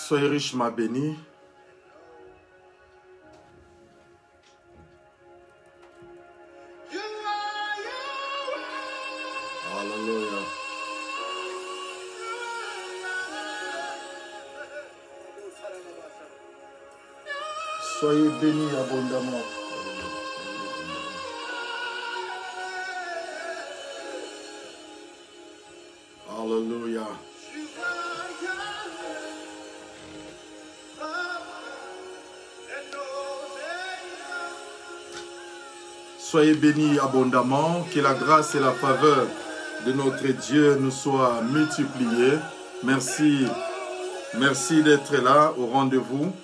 Soyez richement bénis. Alléluia. Soyez bénis abondamment. Alléluia. Soyez bénis abondamment, que la grâce et la faveur de notre Dieu nous soient multipliées. Merci, merci d'être là au rendez-vous.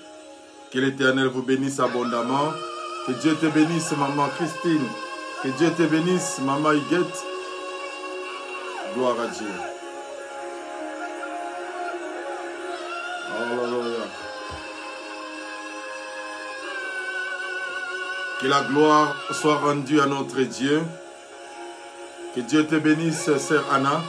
Que l'Éternel vous bénisse abondamment. Que Dieu te bénisse, maman Christine. Que Dieu te bénisse, maman Huguette. Gloire à Dieu. Alléluia. Que la gloire soit rendue à notre Dieu. Que Dieu te bénisse, sœur Anna.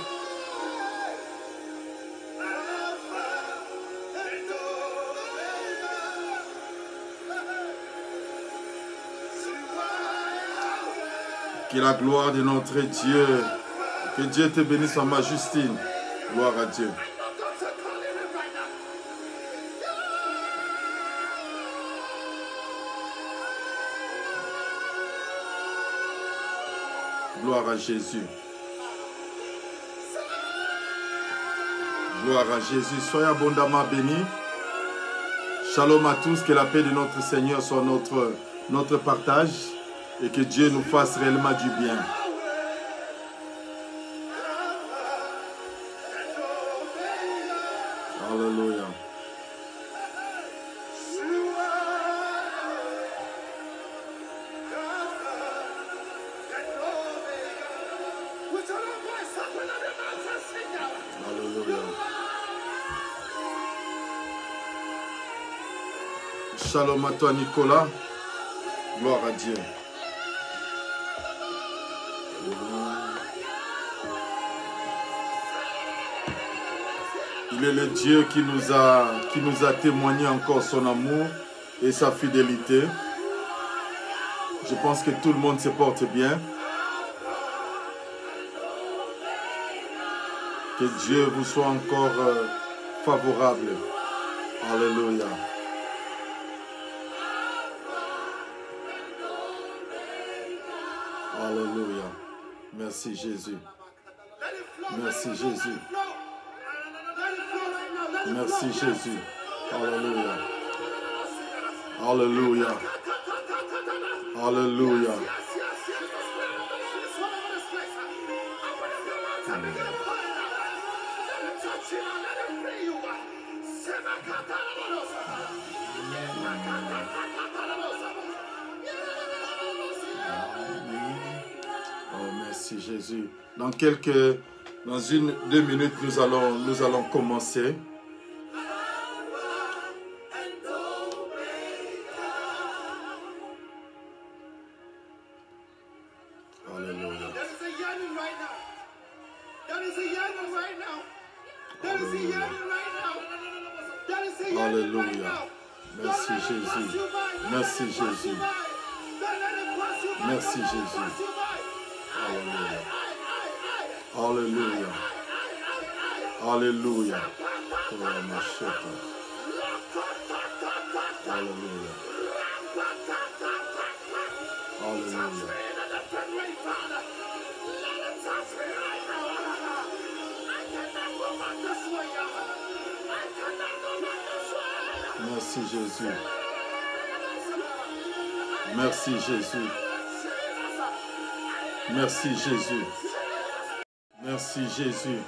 Que la gloire de notre Dieu, que Dieu te bénisse, maman Justine. Gloire à Dieu. Gloire à Jésus. Gloire à Jésus. Soyez abondamment bénis. Shalom à tous. Que la paix de notre Seigneur soit notre partage et que Dieu nous fasse réellement du bien. Alléluia. Shalom à toi, Nicolas. Gloire à Dieu. Il est le Dieu qui nous a témoigné encore son amour et sa fidélité. Je pense que tout le monde se porte bien. Que Dieu vous soit encore favorable. Alléluia. Alléluia. Merci Jésus. Merci Jésus. Merci Jésus. Alléluia. Alléluia. Alléluia. Oh, merci Jésus. Dans 2 minutes, nous allons commencer. Alléluia. Merci Jésus. Merci Jésus. Merci Jésus. Alléluia. Alléluia. Alléluia. Alléluia. Alléluia. Merci Jésus. Merci Jésus. Merci Jésus. Merci Jésus.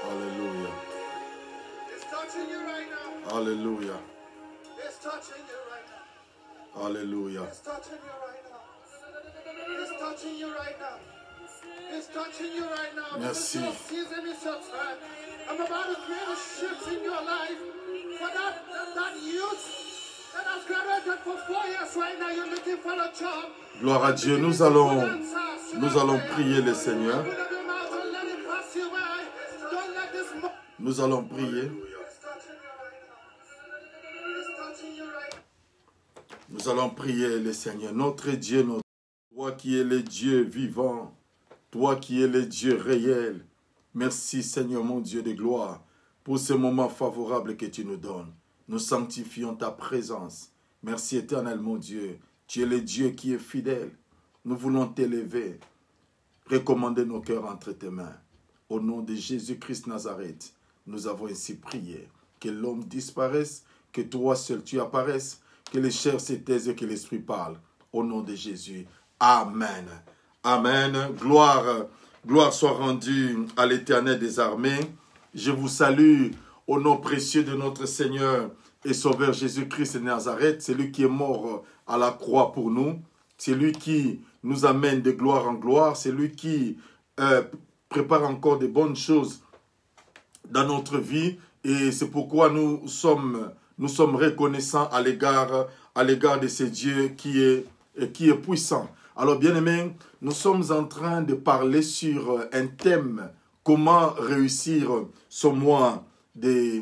Alléluia. Alléluia. Alléluia. Merci. I'm about to create a shift in your life for that youth that has graduated for 4 years right now. You're looking for a job. Gloire à Dieu. Nous allons prier le Seigneur. Nous allons prier. Nous allons prier le Seigneur, notre Dieu, toi qui es le Dieu vivant, toi qui es le Dieu réel. Merci Seigneur mon Dieu de gloire pour ce moment favorable que tu nous donnes. Nous sanctifions ta présence. Merci éternel mon Dieu. Tu es le Dieu qui est fidèle. Nous voulons t'élever, recommander nos cœurs entre tes mains. Au nom de Jésus-Christ Nazareth, nous avons ainsi prié. Que l'homme disparaisse, que toi seul tu apparaisses, que les chairs se taisent et que l'Esprit parle. Au nom de Jésus. Amen. Amen. Gloire soit rendue à l'Éternel des armées. Je vous salue au nom précieux de notre Seigneur et Sauveur Jésus-Christ de Nazareth. C'est lui qui est mort à la croix pour nous. C'est lui qui nous amène de gloire en gloire. C'est lui qui prépare encore de bonnes choses dans notre vie. Et c'est pourquoi nous sommes reconnaissants à l'égard de ce Dieu qui est puissant. Alors, bien-aimés, nous sommes en train de parler sur un thème, comment réussir ce mois de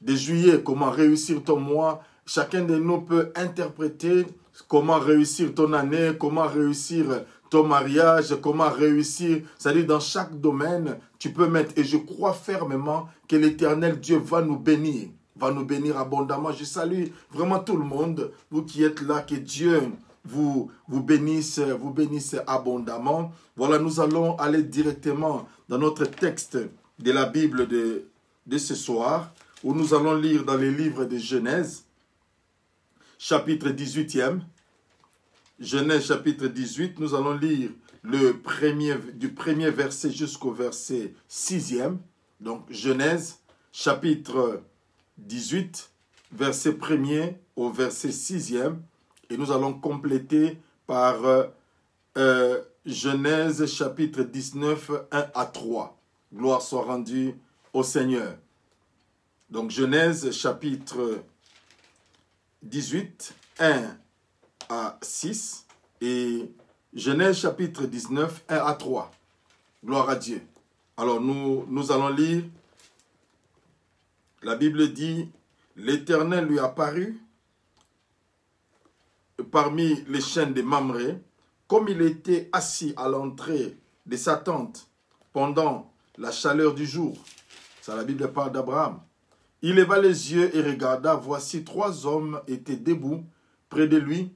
juillet, comment réussir ton mois. Chacun de nous peut interpréter comment réussir ton année, comment réussir ton mariage, comment réussir, c'est-à-dire dans chaque domaine, tu peux mettre, et je crois fermement que l'Éternel Dieu va nous bénir abondamment. Je salue vraiment tout le monde, vous qui êtes là, que Dieu vous bénisse abondamment. Voilà, nous allons aller directement dans notre texte de la Bible de ce soir, où nous allons lire dans les livres de Genèse, chapitre 18e. Genèse chapitre 18, nous allons lire du premier verset jusqu'au verset 6e. Donc Genèse chapitre 18, verset 1er au verset 6e. Et nous allons compléter par Genèse chapitre 19, 1 à 3. Gloire soit rendue au Seigneur. Donc Genèse chapitre 18, 1 à 6 et Genèse chapitre 19, 1 à 3. Gloire à Dieu. Alors nous allons lire. La Bible dit, l'Éternel lui apparut parmi les chênes de Mamré, comme il était assis à l'entrée de sa tente pendant la chaleur du jour. Ça, la Bible parle d'Abraham. Il leva les yeux et regarda, voici 3 hommes étaient debout près de lui.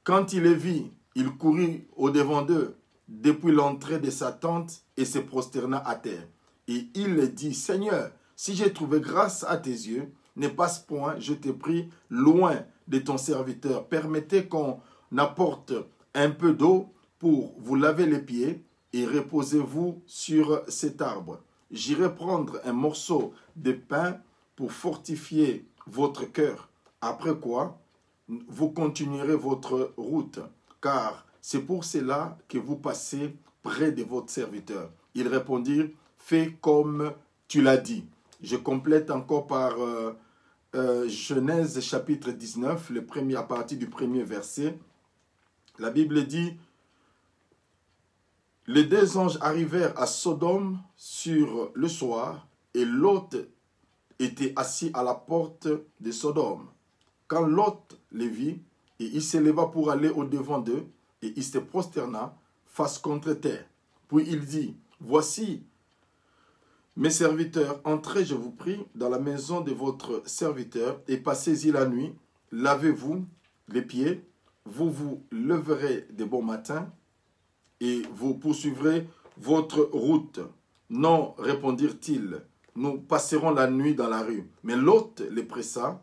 Quand il les vit, il courut au-devant d'eux depuis l'entrée de sa tente et se prosterna à terre. Et il dit, Seigneur, si j'ai trouvé grâce à tes yeux, ne passe point, je te prie, loin de ton serviteur. Permettez qu'on apporte un peu d'eau pour vous laver les pieds et reposez-vous sur cet arbre. J'irai prendre un morceau de pain pour fortifier votre cœur. Après quoi, vous continuerez votre route, car c'est pour cela que vous passez près de votre serviteur. Ils répondirent, fais comme tu l'as dit. Je complète encore par Genèse chapitre 19, à partir du premier verset. La Bible dit, les 2 anges arrivèrent à Sodome sur le soir, et Lot était assis à la porte de Sodome. Quand Lot les vit, et il s'éleva pour aller au-devant d'eux, et il se prosterna face contre terre. Puis il dit, voici mes serviteurs, entrez, je vous prie, dans la maison de votre serviteur, et passez-y la nuit, lavez-vous les pieds, vous vous leverez de bon matin, et vous poursuivrez votre route. Non, répondirent-ils, nous passerons la nuit dans la rue. Mais Lot les pressa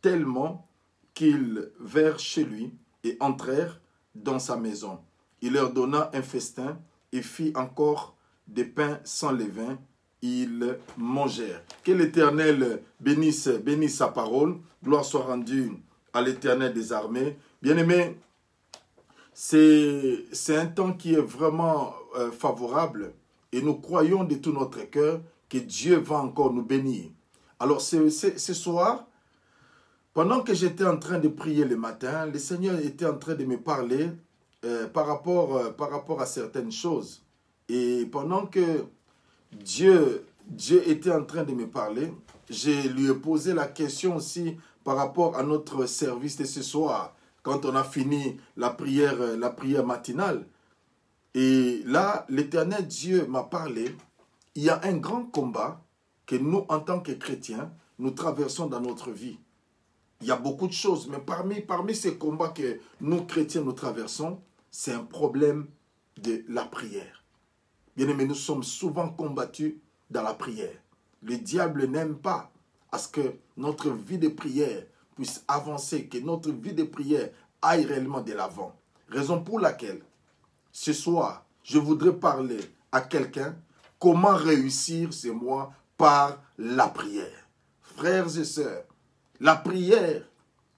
tellement qu'ils vinrent chez lui et entrèrent dans sa maison. Il leur donna un festin et fit encore des pains sans levain. Ils mangèrent. Que l'Éternel bénisse sa parole. Gloire soit rendue à l'Éternel des armées. Bien-aimés, c'est un temps qui est vraiment favorable et nous croyons de tout notre cœur que Dieu va encore nous bénir. Alors ce soir, pendant que j'étais en train de prier le matin, le Seigneur était en train de me parler par rapport à certaines choses. Et pendant que Dieu Dieu était en train de me parler. Je lui ai posé la question aussi par rapport à notre service de ce soir, quand on a fini la prière matinale. Et là, l'Éternel Dieu m'a parlé. Il y a un grand combat que nous, en tant que chrétiens, nous traversons dans notre vie. Il y a beaucoup de choses, mais parmi ces combats que nous, chrétiens, nous traversons, c'est un problème de la prière. Bien aimé, nous sommes souvent combattus dans la prière. Le diable n'aime pas à ce que notre vie de prière puisse avancer, que notre vie de prière aille réellement de l'avant. Raison pour laquelle, ce soir, je voudrais parler à quelqu'un comment réussir ce mois par la prière. Frères et sœurs, la prière,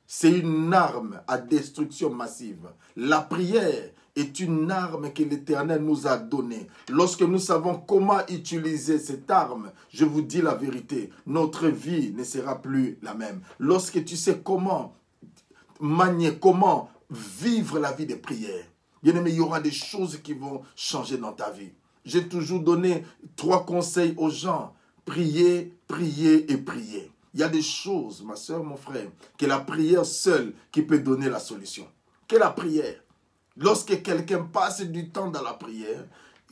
c'est une arme à destruction massive. La prière est une arme que l'Éternel nous a donnée. Lorsque nous savons comment utiliser cette arme, je vous dis la vérité, notre vie ne sera plus la même. Lorsque tu sais comment manier, comment vivre la vie de prière, bien aimé, il y aura des choses qui vont changer dans ta vie. J'ai toujours donné 3 conseils aux gens. Prier, prier et prier. Il y a des choses, ma soeur, mon frère, que la prière seule qui peut donner la solution. Que la prière. Lorsque quelqu'un passe du temps dans la prière,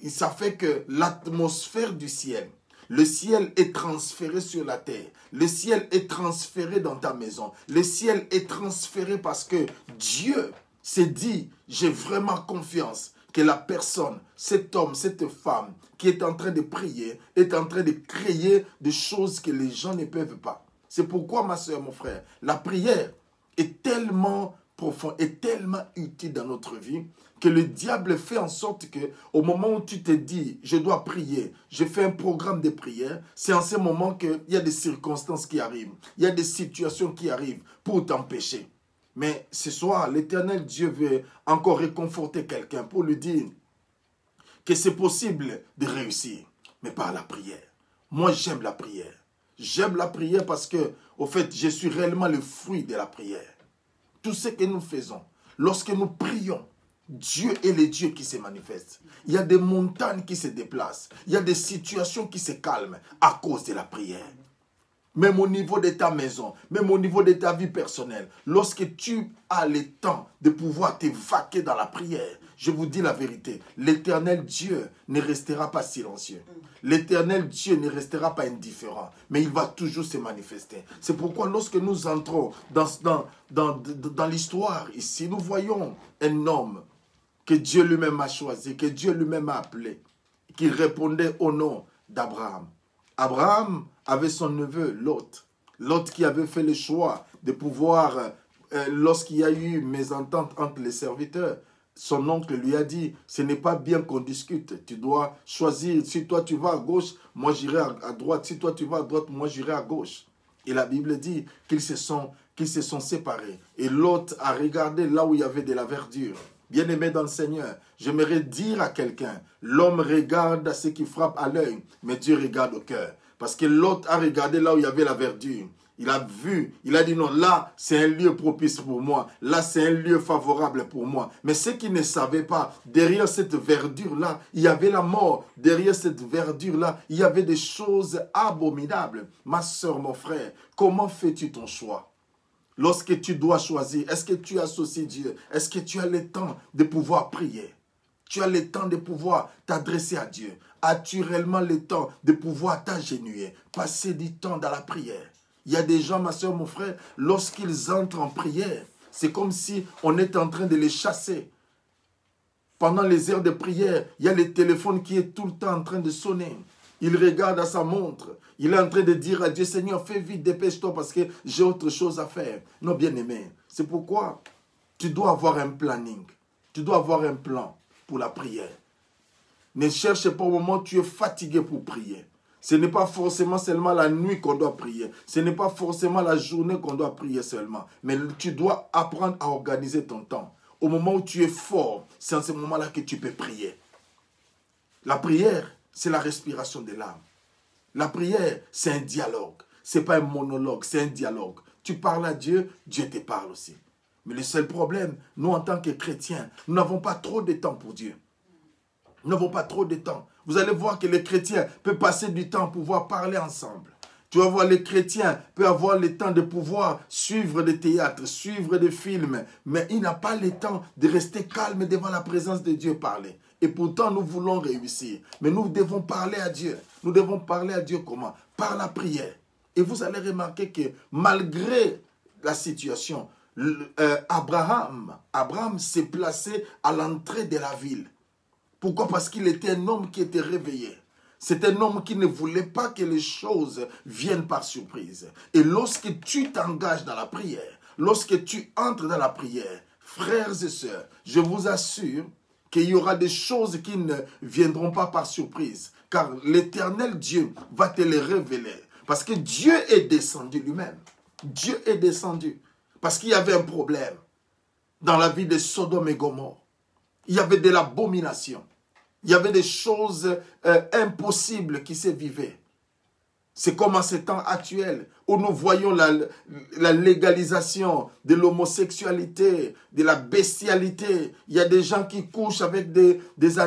ça fait que l'atmosphère du ciel, le ciel est transféré sur la terre. Le ciel est transféré dans ta maison. Le ciel est transféré parce que Dieu s'est dit, j'ai vraiment confiance que la personne, cet homme, cette femme qui est en train de prier, est en train de créer des choses que les gens ne peuvent pas. C'est pourquoi, ma soeur, mon frère, la prière est tellement profonde, est tellement utile dans notre vie, que le diable fait en sorte que, au moment où tu te dis, je dois prier, je fais un programme de prière, c'est en ce moment qu'il y a des circonstances qui arrivent, il y a des situations qui arrivent pour t'empêcher. Mais ce soir, l'Éternel Dieu veut encore réconforter quelqu'un pour lui dire que c'est possible de réussir, mais par la prière. Moi, j'aime la prière. J'aime la prière parce que, au fait, je suis réellement le fruit de la prière. Tout ce que nous faisons, lorsque nous prions, Dieu est le Dieu qui se manifeste. Il y a des montagnes qui se déplacent. Il y a des situations qui se calment à cause de la prière. Même au niveau de ta maison, même au niveau de ta vie personnelle, lorsque tu as le temps de pouvoir t'évaquer dans la prière, je vous dis la vérité, l'Éternel Dieu ne restera pas silencieux. L'Éternel Dieu ne restera pas indifférent, mais il va toujours se manifester. C'est pourquoi lorsque nous entrons dans l'histoire ici, nous voyons un homme que Dieu lui-même a choisi, que Dieu lui-même a appelé, qui répondait au nom d'Abraham. Abraham avait son neveu Lot. Lot qui avait fait le choix de pouvoir, lorsqu'il y a eu mésentente entre les serviteurs, son oncle lui a dit, ce n'est pas bien qu'on discute, tu dois choisir, si toi tu vas à gauche, moi j'irai à droite, si toi tu vas à droite, moi j'irai à gauche. Et la Bible dit qu'ils se sont séparés. Et Lot a regardé là où il y avait de la verdure. Bien-aimé dans le Seigneur, j'aimerais dire à quelqu'un, l'homme regarde à ce qui frappe à l'œil, mais Dieu regarde au cœur. Parce que Lot a regardé là où il y avait la verdure. Il a vu, il a dit non, là c'est un lieu propice pour moi, là c'est un lieu favorable pour moi. Mais ceux qui ne savaient pas, derrière cette verdure-là, il y avait la mort. Derrière cette verdure-là, il y avait des choses abominables. Ma soeur, mon frère, comment fais-tu ton choix? Lorsque tu dois choisir, est-ce que tu associes Dieu? Est-ce que tu as le temps de pouvoir prier? Tu as le temps de pouvoir t'adresser à Dieu? As-tu réellement le temps de pouvoir t'agenouiller? Passer du temps dans la prière? Il y a des gens, ma soeur, mon frère, lorsqu'ils entrent en prière, c'est comme si on est en train de les chasser. Pendant les heures de prière, il y a le téléphone qui est tout le temps en train de sonner. Il regarde à sa montre. Il est en train de dire à Dieu, Seigneur, fais vite, dépêche-toi parce que j'ai autre chose à faire. Non, bien-aimé, c'est pourquoi tu dois avoir un planning. Tu dois avoir un plan pour la prière. Ne cherche pas au moment où tu es fatigué pour prier. Ce n'est pas forcément seulement la nuit qu'on doit prier. Ce n'est pas forcément la journée qu'on doit prier seulement. Mais tu dois apprendre à organiser ton temps. Au moment où tu es fort, c'est en ce moment-là que tu peux prier. La prière, c'est la respiration de l'âme. La prière, c'est un dialogue. Ce n'est pas un monologue, c'est un dialogue. Tu parles à Dieu, Dieu te parle aussi. Mais le seul problème, nous en tant que chrétiens, nous n'avons pas trop de temps pour Dieu. Nous n'avons pas trop de temps. Vous allez voir que les chrétiens peuvent passer du temps pour pouvoir parler ensemble. Tu vas voir, les chrétiens peuvent avoir le temps de pouvoir suivre des théâtres, suivre des films, mais il n'a pas le temps de rester calme devant la présence de Dieu parler. Et pourtant, nous voulons réussir. Mais nous devons parler à Dieu. Nous devons parler à Dieu comment? Par la prière. Et vous allez remarquer que malgré la situation, Abraham s'est placé à l'entrée de la ville. Pourquoi? Parce qu'il était un homme qui était réveillé. C'est un homme qui ne voulait pas que les choses viennent par surprise. Et lorsque tu t'engages dans la prière, lorsque tu entres dans la prière, frères et sœurs, je vous assure qu'il y aura des choses qui ne viendront pas par surprise. Car l'Éternel Dieu va te les révéler. Parce que Dieu est descendu lui-même. Dieu est descendu. Parce qu'il y avait un problème dans la vie de Sodome et Gomorrhe. Il y avait de l'abomination. Il y avait des choses impossibles qui se vivaient. C'est comme en ces temps actuels où nous voyons la légalisation de l'homosexualité, de la bestialité. Il y a des gens qui couchent avec des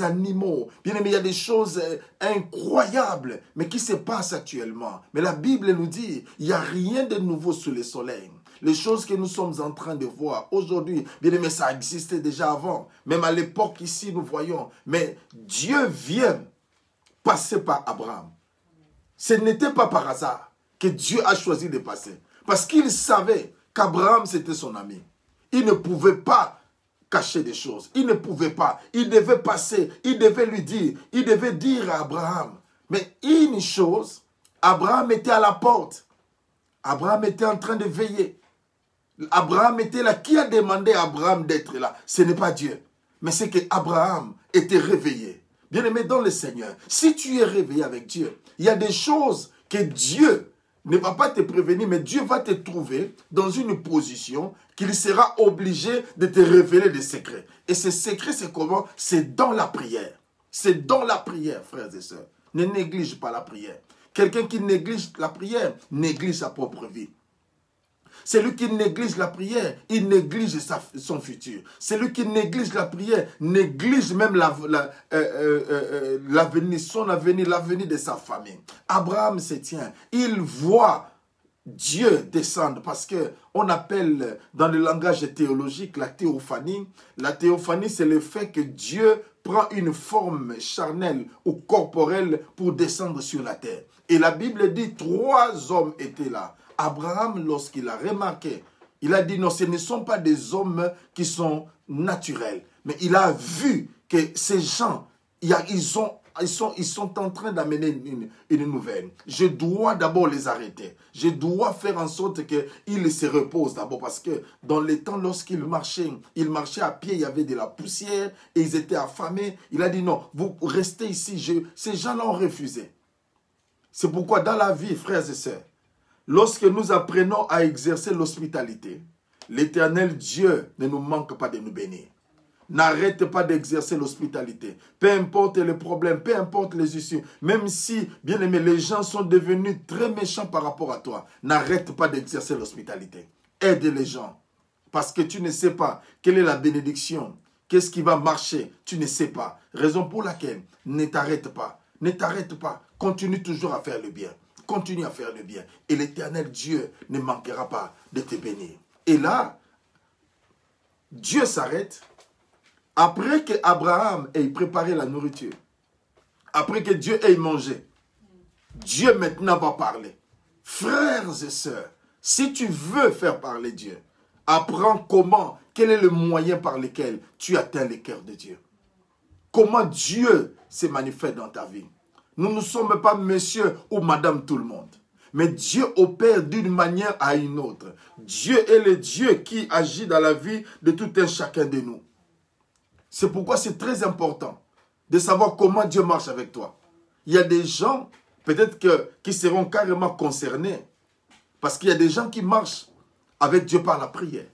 animaux. Bien aimé, il y a des choses incroyables, mais qui se passent actuellement. Mais la Bible nous dit, il n'y a rien de nouveau sous le soleil. Les choses que nous sommes en train de voir aujourd'hui, bien aimé, ça existait déjà avant. Même à l'époque ici, nous voyons. Mais Dieu vient passer par Abraham. Ce n'était pas par hasard que Dieu a choisi de passer. Parce qu'il savait qu'Abraham, c'était son ami. Il ne pouvait pas cacher des choses. Il ne pouvait pas. Il devait passer. Il devait lui dire. Il devait dire à Abraham. Mais une chose, Abraham était à la porte. Abraham était en train de veiller. Abraham était là. Qui a demandé à Abraham d'être là? Ce n'est pas Dieu. Mais c'est que Abraham était réveillé. Bien-aimé dans le Seigneur, si tu es réveillé avec Dieu, il y a des choses que Dieu ne va pas te prévenir, mais Dieu va te trouver dans une position qu'il sera obligé de te révéler des secrets. Et ces secrets, c'est comment? C'est dans la prière. C'est dans la prière, frères et sœurs. Ne néglige pas la prière. Quelqu'un qui néglige la prière, néglige sa propre vie. Celui qui néglige la prière, il néglige son futur. Celui qui néglige la prière, néglige même l'avenir, son avenir, l'avenir de sa famille. Abraham se tient. Il voit Dieu descendre parce qu'on appelle dans le langage théologique la théophanie. La théophanie, c'est le fait que Dieu prend une forme charnelle ou corporelle pour descendre sur la terre. Et la Bible dit 3 hommes étaient là. Abraham, lorsqu'il a remarqué, il a dit non, ce ne sont pas des hommes qui sont naturels. Mais il a vu que ces gens, ils sont en train d'amener une nouvelle. Je dois d'abord les arrêter. Je dois faire en sorte qu'ils se reposent d'abord. Parce que dans les temps, lorsqu'ils marchaient à pied, il y avait de la poussière et ils étaient affamés. Il a dit non, vous restez ici. Ces gens-là ont refusé. C'est pourquoi dans la vie, frères et sœurs, lorsque nous apprenons à exercer l'hospitalité, l'Éternel Dieu ne nous manque pas de nous bénir. N'arrête pas d'exercer l'hospitalité. Peu importe les problèmes, peu importe les issues, même si, bien aimé, les gens sont devenus très méchants par rapport à toi, n'arrête pas d'exercer l'hospitalité. Aide les gens. Parce que tu ne sais pas quelle est la bénédiction, qu'est-ce qui va marcher, tu ne sais pas. Raison pour laquelle, ne t'arrête pas. Ne t'arrête pas. Continue toujours à faire le bien. Continue à faire le bien. Et l'Éternel Dieu ne manquera pas de te bénir. Et là, Dieu s'arrête. Après que Abraham ait préparé la nourriture, après que Dieu ait mangé, Dieu maintenant va parler. Frères et sœurs, si tu veux faire parler Dieu, apprends comment, quel est le moyen par lequel tu atteins le cœur de Dieu. Comment Dieu se manifeste dans ta vie. Nous ne sommes pas monsieur ou madame tout le monde. Mais Dieu opère d'une manière à une autre. Dieu est le Dieu qui agit dans la vie de tout un chacun de nous. C'est pourquoi c'est très important de savoir comment Dieu marche avec toi. Il y a des gens, peut-être qui seront carrément concernés. Parce qu'il y a des gens qui marchent avec Dieu par la prière.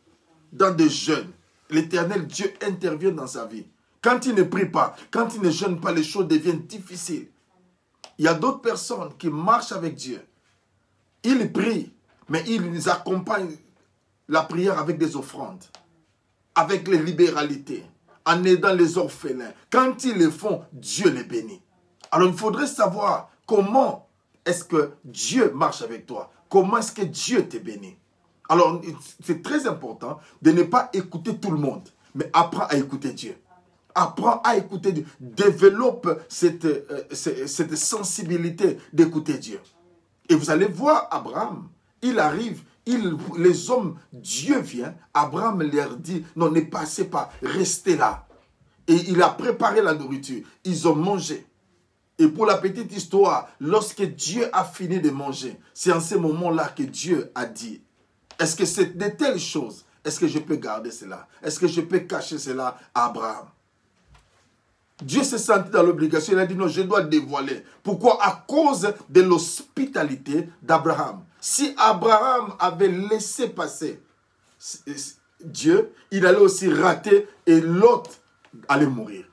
Dans des jeûnes, l'Éternel Dieu intervient dans sa vie. Quand il ne prie pas, quand il ne jeûne pas, les choses deviennent difficiles. Il y a d'autres personnes qui marchent avec Dieu. Ils prient, mais ils accompagnent la prière avec des offrandes, avec les libéralités, en aidant les orphelins. Quand ils le font, Dieu les bénit. Alors, il faudrait savoir comment est-ce que Dieu marche avec toi. Comment est-ce que Dieu te bénit. Alors, c'est très important de ne pas écouter tout le monde, mais apprends à écouter Dieu. Apprends à écouter Dieu. Développe cette sensibilité d'écouter Dieu. Et vous allez voir Abraham, il arrive, les hommes, Dieu vient, Abraham leur dit, non, ne passez pas, restez là. Et il a préparé la nourriture, ils ont mangé. Et pour la petite histoire, lorsque Dieu a fini de manger, c'est en ce moment-là que Dieu a dit, est-ce que c'est de telles choses? Est-ce que je peux garder cela? Est-ce que je peux cacher cela à Abraham? Dieu s'est senti dans l'obligation. Il a dit non, je dois dévoiler. Pourquoi? À cause de l'hospitalité d'Abraham. Si Abraham avait laissé passer Dieu, il allait aussi rater et l'autre allait mourir.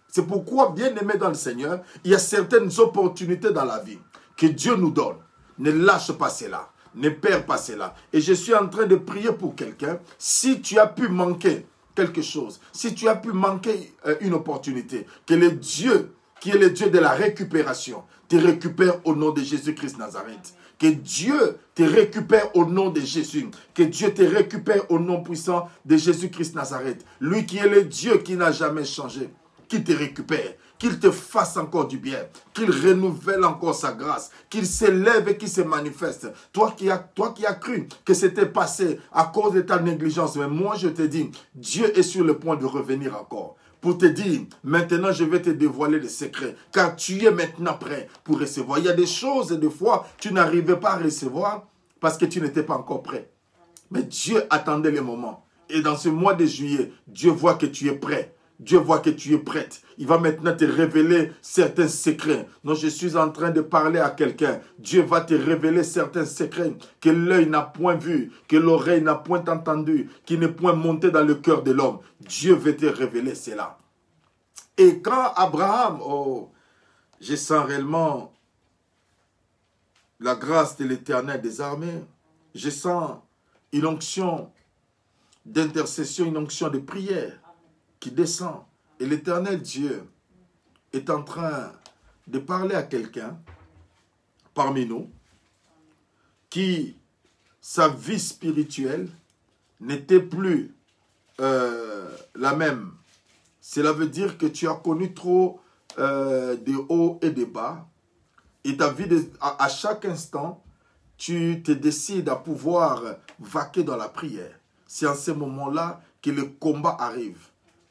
C'est pourquoi, bien aimé dans le Seigneur, il y a certaines opportunités dans la vie que Dieu nous donne. Ne lâche pas cela. Ne perds pas cela. Et je suis en train de prier pour quelqu'un. Si tu as pu manquer quelque chose, si tu as pu manquer une opportunité, que le Dieu, qui est le Dieu de la récupération, te récupère au nom de Jésus-Christ Nazareth. Que Dieu te récupère au nom de Jésus. Que Dieu te récupère au nom puissant de Jésus-Christ Nazareth. Lui qui est le Dieu qui n'a jamais changé. Qu'il te récupère, qu'il te fasse encore du bien, qu'il renouvelle encore sa grâce, qu'il s'élève et qu'il se manifeste. Toi qui as cru que c'était passé à cause de ta négligence, mais moi je te dis, Dieu est sur le point de revenir encore. Pour te dire, maintenant je vais te dévoiler les secrets, car tu es maintenant prêt pour recevoir. Il y a des choses, des fois, tu n'arrivais pas à recevoir parce que tu n'étais pas encore prêt. Mais Dieu attendait le moment. Et dans ce mois de juillet, Dieu voit que tu es prêt. Dieu voit que tu es prête. Il va maintenant te révéler certains secrets. Non, je suis en train de parler à quelqu'un. Dieu va te révéler certains secrets que l'œil n'a point vu, que l'oreille n'a point entendu, qui n'est point monté dans le cœur de l'homme. Dieu veut te révéler cela. Et quand Abraham, je sens réellement la grâce de l'Éternel des armées, je sens une onction d'intercession, une onction de prière qui descend. Et l'Éternel Dieu est en train de parler à quelqu'un parmi nous qui, sa vie spirituelle n'était plus la même. Cela veut dire que tu as connu trop de hauts et de bas. Et ta vie, à chaque instant, tu te décides à pouvoir vaquer dans la prière. C'est en ce moment-là que le combat arrive.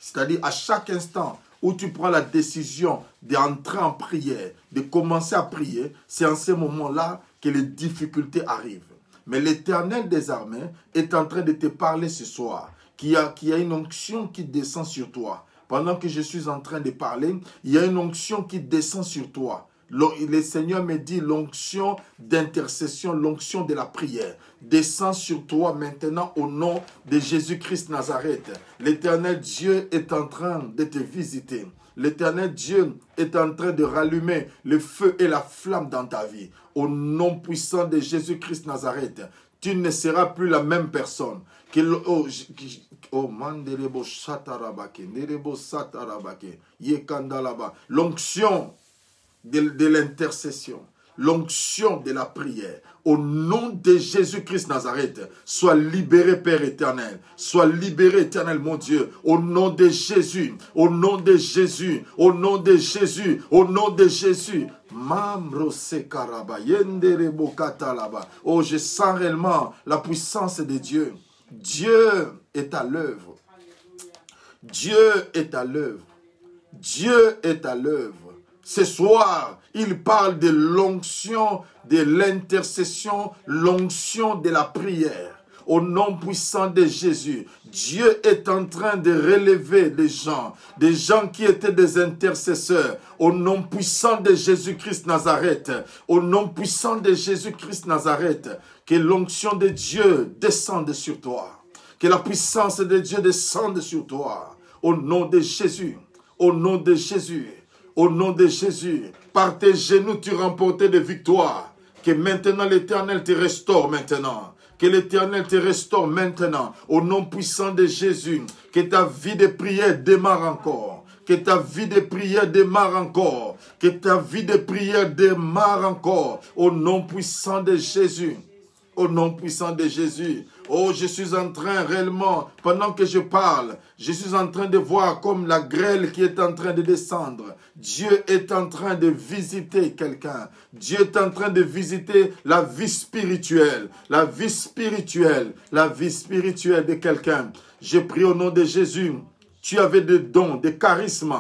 C'est-à-dire à chaque instant où tu prends la décision d'entrer en prière, de commencer à prier, c'est en ce moment-là que les difficultés arrivent. Mais l'Éternel des armées est en train de te parler ce soir, qu'il y a une onction qui descend sur toi. Pendant que je suis en train de parler, il y a une onction qui descend sur toi. Le Seigneur me dit l'onction d'intercession, l'onction de la prière. Descend sur toi maintenant au nom de Jésus-Christ Nazareth. L'Éternel Dieu est en train de te visiter. L'Éternel Dieu est en train de rallumer le feu et la flamme dans ta vie. Au nom puissant de Jésus-L'Onction tu ne seras plus la même personne. L'onction de l'intercession, l'onction de la prière, au nom de Jésus-Christ Nazareth, sois libéré, Père éternel, sois libéré, éternel, mon Dieu, au nom de Jésus, au nom de Jésus, au nom de Jésus, au nom de Jésus. Oh, je sens réellement la puissance de Dieu. Dieu est à l'œuvre. Dieu est à l'œuvre. Dieu est à l'œuvre. Ce soir, il parle de l'onction, de l'intercession, l'onction de la prière. Au nom puissant de Jésus, Dieu est en train de relever des gens qui étaient des intercesseurs. Au nom puissant de Jésus-Christ Nazareth, au nom puissant de Jésus-Christ Nazareth, que l'onction de Dieu descende sur toi. Que la puissance de Dieu descende sur toi. Au nom de Jésus, au nom de Jésus. Au nom de Jésus, par tes genoux, tu remportais des victoires. Que maintenant l'Éternel te restaure maintenant. Que l'Éternel te restaure maintenant. Au nom puissant de Jésus, que ta vie de prière démarre encore. Que ta vie de prière démarre encore. Que ta vie de prière démarre encore. Au nom puissant de Jésus. Au nom puissant de Jésus. Oh, je suis en train réellement, pendant que je parle, je suis en train de voir comme la grêle qui est en train de descendre. Dieu est en train de visiter quelqu'un. Dieu est en train de visiter la vie spirituelle. La vie spirituelle. La vie spirituelle de quelqu'un. Je prie au nom de Jésus. Tu avais des dons, des charismes,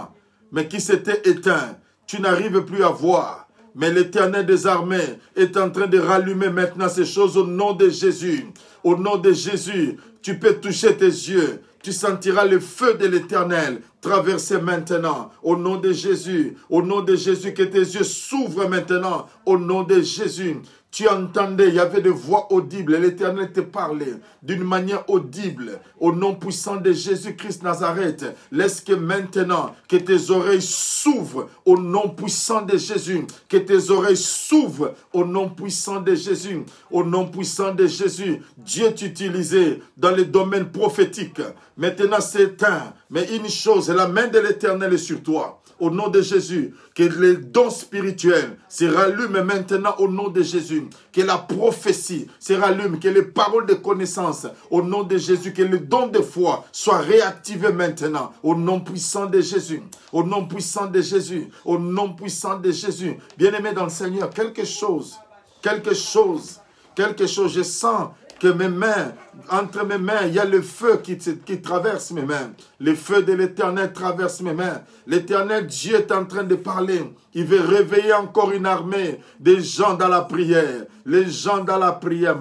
mais qui s'étaient éteints. Tu n'arrives plus à voir. Mais l'Éternel des armées est en train de rallumer maintenant ces choses au nom de Jésus. Au nom de Jésus, tu peux toucher tes yeux. Tu sentiras le feu de l'Éternel traverser maintenant. Au nom de Jésus, que tes yeux s'ouvrent maintenant. Au nom de Jésus. Tu entendais, il y avait des voix audibles. L'Éternel te parlait d'une manière audible. Au nom puissant de Jésus-Christ Nazareth, laisse que maintenant, que tes oreilles s'ouvrent au nom puissant de Jésus. Que tes oreilles s'ouvrent au nom puissant de Jésus. Au nom puissant de Jésus, Dieu t'utilisait dans le domaine prophétique. Maintenant, c'est éteint. Mais une chose, la main de l'Éternel est sur toi. Au nom de Jésus, que les dons spirituels se rallument maintenant au nom de Jésus. Que la prophétie se rallume, que les paroles de connaissance au nom de Jésus, que le don de foi soit réactivé maintenant au nom puissant de Jésus. Au nom puissant de Jésus. Au nom puissant de Jésus. Bien-aimé dans le Seigneur, quelque chose, je sens que mes mains, entre mes mains, il y a le feu qui traverse mes mains. Le feu de l'Éternel traverse mes mains. L'Éternel Dieu est en train de parler. Il veut réveiller encore une armée des gens dans la prière. Les gens dans la prière.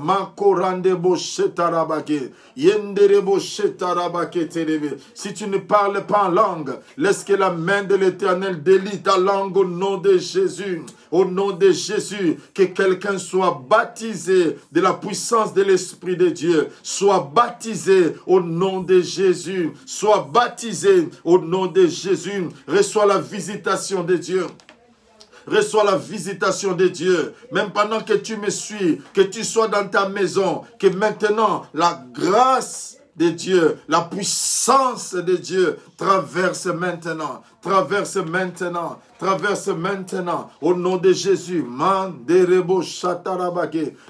Si tu ne parles pas en langue, laisse que la main de l'Éternel délie ta langue au nom de Jésus. Au nom de Jésus, que quelqu'un soit baptisé de la puissance de l'Esprit de Dieu. Soit baptisé au nom de Jésus. Soit baptisé au nom de Jésus. Reçois la visitation de Dieu. Reçois la visitation de Dieu. Même pendant que tu me suis, que tu sois dans ta maison, que maintenant la grâce de Dieu, la puissance de Dieu traverse maintenant. Traverse maintenant. Traverse maintenant. Au nom de Jésus.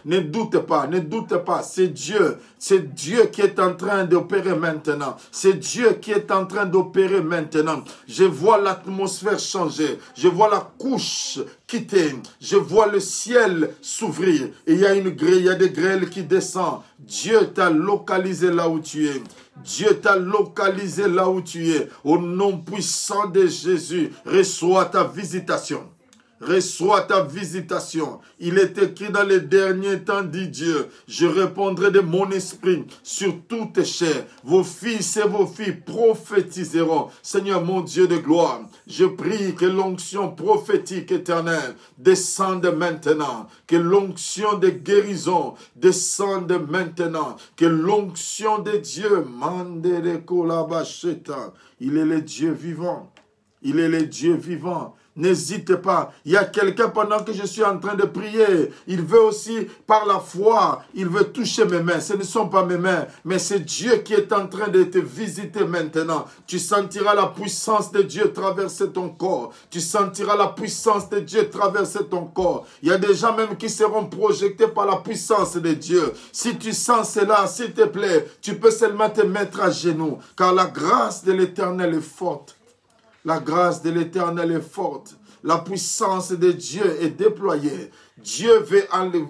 Ne doute pas. Ne doute pas. C'est Dieu. C'est Dieu qui est en train d'opérer maintenant. C'est Dieu qui est en train d'opérer maintenant. Je vois l'atmosphère changer. Je vois la couche quitter. Je vois le ciel s'ouvrir. Et il y a une grêle, il y a des grêles qui descendent. Dieu t'a localisé là où tu es. Dieu t'a localisé là où tu es. Au nom puissant de Jésus, reçois ta visitation. Reçois ta visitation. Il est écrit dans les derniers temps, dit Dieu, je répondrai de mon esprit sur toute chair. Vos fils et vos filles prophétiseront. Seigneur mon Dieu de gloire, je prie que l'onction prophétique éternelle descende maintenant. Que l'onction de guérison descende maintenant. Que l'onction de Dieu, il est le Dieu vivant. Il est le Dieu vivant. N'hésite pas. Il y a quelqu'un pendant que je suis en train de prier. Il veut aussi, par la foi, il veut toucher mes mains. Ce ne sont pas mes mains, mais c'est Dieu qui est en train de te visiter maintenant. Tu sentiras la puissance de Dieu traverser ton corps. Tu sentiras la puissance de Dieu traverser ton corps. Il y a des gens même qui seront projetés par la puissance de Dieu. Si tu sens cela, s'il te plaît, tu peux seulement te mettre à genoux, car la grâce de l'Éternel est forte. La grâce de l'Éternel est forte. La puissance de Dieu est déployée. Dieu veut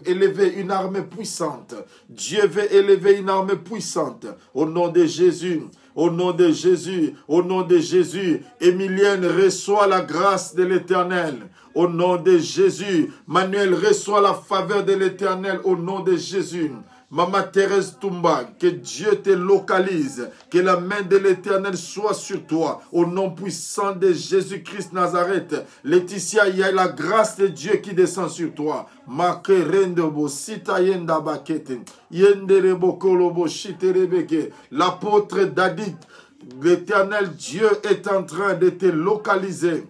élever une armée puissante. Dieu veut élever une armée puissante. Au nom de Jésus. Au nom de Jésus. Au nom de Jésus. Emilienne reçoit la grâce de l'Éternel. Au nom de Jésus. Manuel reçoit la faveur de l'Éternel. Au nom de Jésus. Maman Thérèse Toumba, que Dieu te localise, que la main de l'Éternel soit sur toi, au nom puissant de Jésus-Christ Nazareth. Laetitia, il y a la grâce de Dieu qui descend sur toi. L'apôtre David, l'Éternel Dieu est en train de te localiser.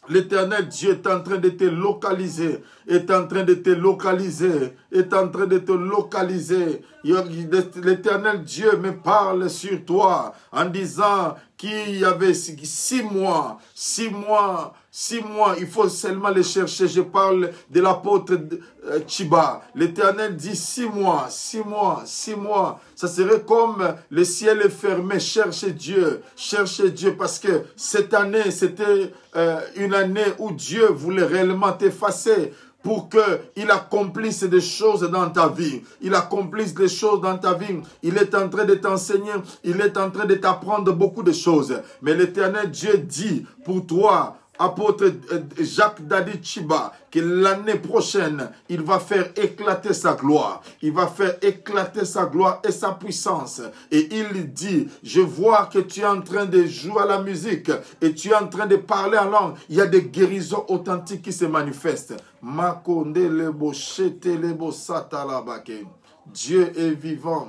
L'Éternel Dieu est en train de te localiser est en train de te localiser, est en train de te localiser. L'Éternel Dieu me parle sur toi en disant qu'il y avait 6 mois, 6 mois, 6 mois, il faut seulement les chercher. Je parle de l'apôtre Chiba. L'Éternel dit 6 mois, 6 mois, 6 mois. Ça serait comme le ciel est fermé. Cherchez Dieu parce que cette année, c'était une année où Dieu voulait réellement t'effacer, pour qu'il accomplisse des choses dans ta vie. Il accomplisse des choses dans ta vie. Il est en train de t'enseigner. Il est en train de t'apprendre beaucoup de choses. Mais l'Éternel Dieu dit pour toi, apôtre Jacques Dadi Chiba, que l'année prochaine, il va faire éclater sa gloire. Il va faire éclater sa gloire et sa puissance. Et il dit, je vois que tu es en train de jouer à la musique et tu es en train de parler en langue. Il y a des guérisons authentiques qui se manifestent. Dieu est vivant.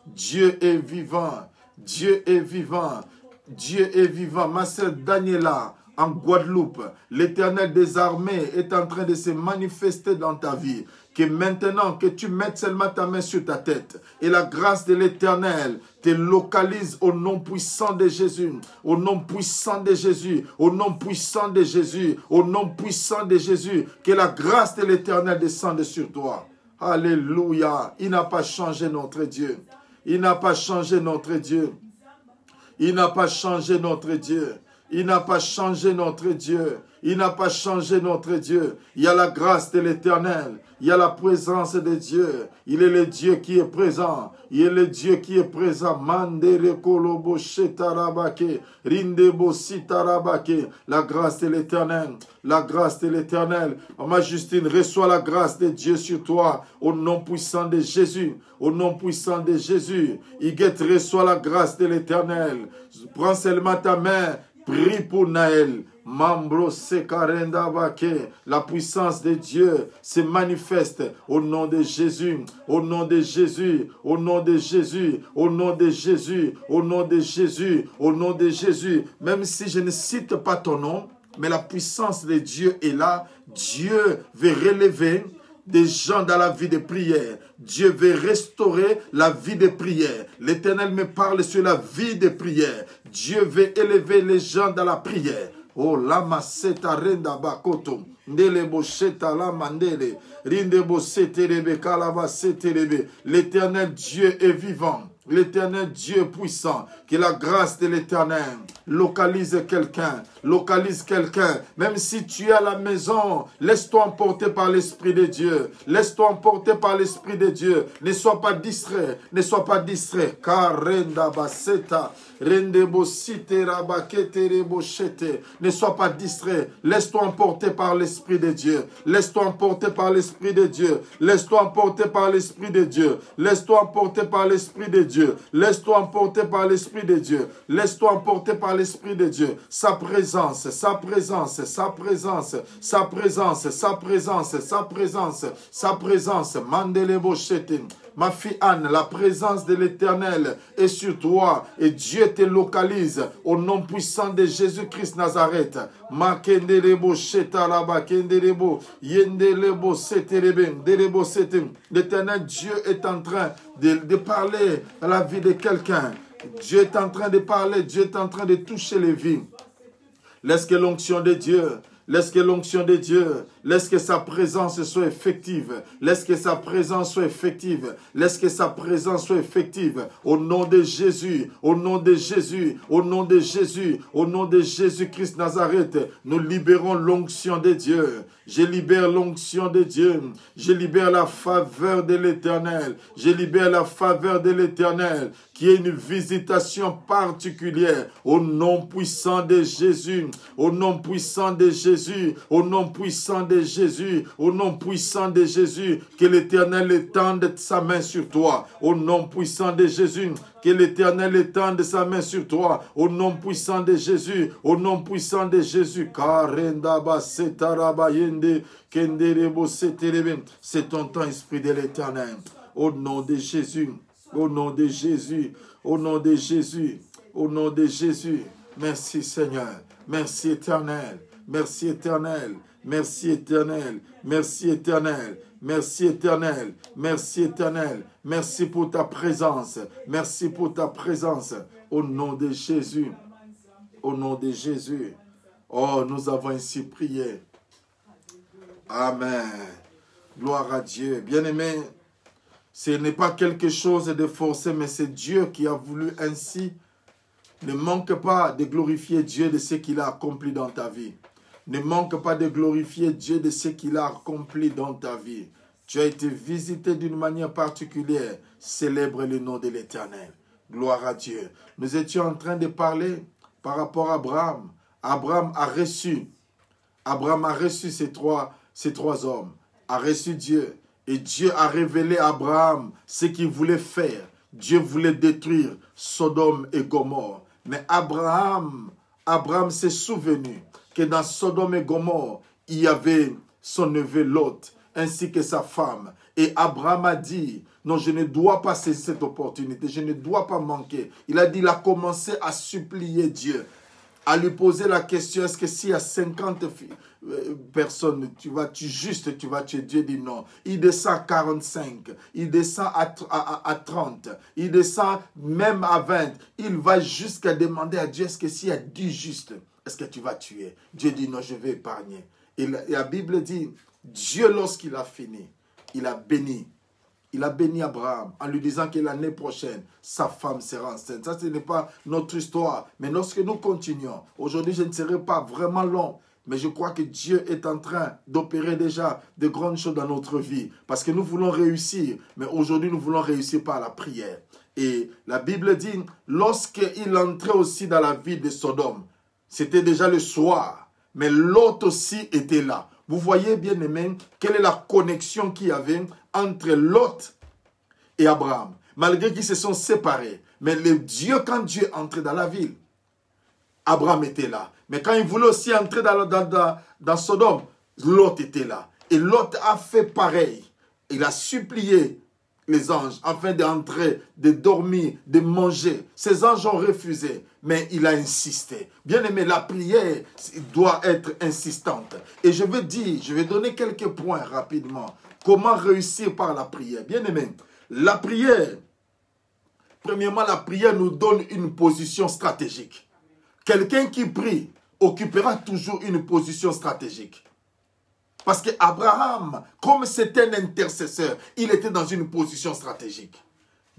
Dieu est vivant. Dieu est vivant. Dieu est vivant. Ma sœur Daniela, en Guadeloupe, l'Éternel des armées est en train de se manifester dans ta vie. Que maintenant, que tu mettes seulement ta main sur ta tête et la grâce de l'Éternel te localise au nom puissant de Jésus, au nom puissant de Jésus, au nom puissant de Jésus, au nom puissant de Jésus. Que la grâce de l'Éternel descende sur toi. Alléluia. Il n'a pas changé notre Dieu. Il n'a pas changé notre Dieu. Il n'a pas changé notre Dieu. Il n'a pas changé notre Dieu. Il n'a pas changé notre Dieu. Il y a la grâce de l'Éternel. Il y a la présence de Dieu. Il est le Dieu qui est présent. Il est le Dieu qui est présent. Mandere kolobo shetarabake. Rindebo sitarabake. La grâce de l'Éternel. La grâce de l'Éternel. Maman Justine, reçois la grâce de Dieu sur toi. Au nom puissant de Jésus. Au nom puissant de Jésus. Iguette, reçois la grâce de l'Éternel. Prends seulement ta main. Prie pour Naël. Mambro sekarenda bake. La puissance de Dieu se manifeste au nom de Jésus. Au nom de Jésus. Au nom de Jésus. Au nom de Jésus. Au nom de Jésus. Au nom de Jésus. Même si je ne cite pas ton nom, mais la puissance de Dieu est là. Dieu veut relever des gens dans la vie de prière. Dieu veut restaurer la vie de prière. L'Éternel me parle sur la vie de prière. Dieu veut élever les gens dans la prière. Oh, lama seta renda bakoto. Ndele bosheta la mandele. Rinde bosete rebe kalava sete rebe. L'Éternel Dieu est vivant. L'Éternel Dieu puissant, que la grâce de l'Éternel localise quelqu'un, même si tu es à la maison, laisse-toi emporter par l'Esprit de Dieu, laisse-toi emporter par l'Esprit de Dieu, ne sois pas distrait, car renda baseta, rende bosite rabakete rebochete, ne sois pas distrait, laisse-toi emporter par l'Esprit de Dieu, laisse-toi emporter par l'Esprit de Dieu, laisse-toi emporter par l'Esprit de Dieu, laisse-toi emporter par l'Esprit de Dieu. Laisse-toi emporter par l'Esprit de Dieu. Laisse-toi emporter par l'Esprit de Dieu. Sa présence, sa présence, sa présence, sa présence, sa présence, sa présence, sa présence. Mandele bochetin. Ma fille Anne, la présence de l'Éternel est sur toi et Dieu te localise au nom puissant de Jésus-Christ Nazareth. L'Éternel Dieu est en train de parler à la vie de quelqu'un. Dieu est en train de parler, Dieu est en train de toucher les vies. Laisse que l'onction de Dieu, laisse que l'onction de Dieu, laisse que sa présence soit effective. Laisse que sa présence soit effective. Laisse que sa présence soit effective. Au nom de Jésus, au nom de Jésus, au nom de Jésus, au nom de Jésus-Christ Nazareth, nous libérons l'onction de Dieu. Je libère l'onction de Dieu. Je libère la faveur de l'Éternel. Je libère la faveur de l'Éternel. Qui est une visitation particulière. Au nom puissant de Jésus. Au nom puissant de Jésus. Au nom puissant de Jésus. Au nom puissant de Jésus. Que l'Éternel étende sa main sur toi. Au nom puissant de Jésus. Que l'Éternel étende sa main sur toi. Au nom puissant de Jésus. Au nom puissant de Jésus. C'est ton temps, Esprit de l'Éternel. Au nom de Jésus. Au nom de Jésus. Au nom de Jésus. Au nom de Jésus. Merci Seigneur. Merci Éternel. Merci Éternel. Merci éternel. Merci éternel. Merci éternel. Merci éternel. Merci pour ta présence. Merci pour ta présence. Au nom de Jésus. Au nom de Jésus. Oh, nous avons ainsi prié. Amen. Gloire à Dieu. Bien-aimé, ce n'est pas quelque chose de forcé, mais c'est Dieu qui a voulu ainsi. Ne manque pas de glorifier Dieu de ce qu'il a accompli dans ta vie. Ne manque pas de glorifier Dieu de ce qu'il a accompli dans ta vie. Tu as été visité d'une manière particulière. Célèbre le nom de l'Éternel. Gloire à Dieu. Nous étions en train de parler par rapport à Abraham. Abraham a reçu ces trois hommes, a reçu Dieu. Et Dieu a révélé à Abraham ce qu'il voulait faire. Dieu voulait détruire Sodome et Gomorrhe. Mais Abraham s'est souvenu que dans Sodome et Gomorrhe, il y avait son neveu Lot, ainsi que sa femme. Et Abraham a dit, non, je ne dois pas cesser cette opportunité, je ne dois pas manquer. Il a commencé à supplier Dieu, à lui poser la question, est-ce que s'il y a 50 personnes, tu vas tuer? Dieu dit non. Il descend à 45, il descend à 30, il descend même à 20. Il va jusqu'à demander à Dieu, est-ce que s'il y a 10 justes, est-ce que tu vas tuer? Dieu dit non, je vais épargner. Et la Bible dit, Dieu lorsqu'il a fini, il a béni. Il a béni Abraham en lui disant que l'année prochaine, sa femme sera enceinte. Ça, ce n'est pas notre histoire. Mais lorsque nous continuons, aujourd'hui, je ne serai pas vraiment long, mais je crois que Dieu est en train d'opérer déjà de grandes choses dans notre vie. Parce que nous voulons réussir, mais aujourd'hui, nous voulons réussir par la prière. Et la Bible dit, lorsqu'il entrait aussi dans la ville de Sodome, c'était déjà le soir, mais Lot aussi était là. Vous voyez, bien aimé, quelle est la connexion qu'il y avait entre Lot et Abraham. Malgré qu'ils se sont séparés. Mais quand Dieu est entré dans la ville, Abraham était là. Mais quand il voulait aussi entrer dans Sodome, Lot était là. Et Lot a fait pareil. Il a supplié les anges afin d'entrer, de dormir, de manger. Ces anges ont refusé, mais il a insisté. Bien aimé, la prière doit être insistante. Et je vais donner quelques points rapidement. Comment réussir par la prière? Bien aimé, la prière, premièrement, la prière nous donne une position stratégique. Quelqu'un qui prie occupera toujours une position stratégique. Parce qu'Abraham, comme c'était un intercesseur, il était dans une position stratégique.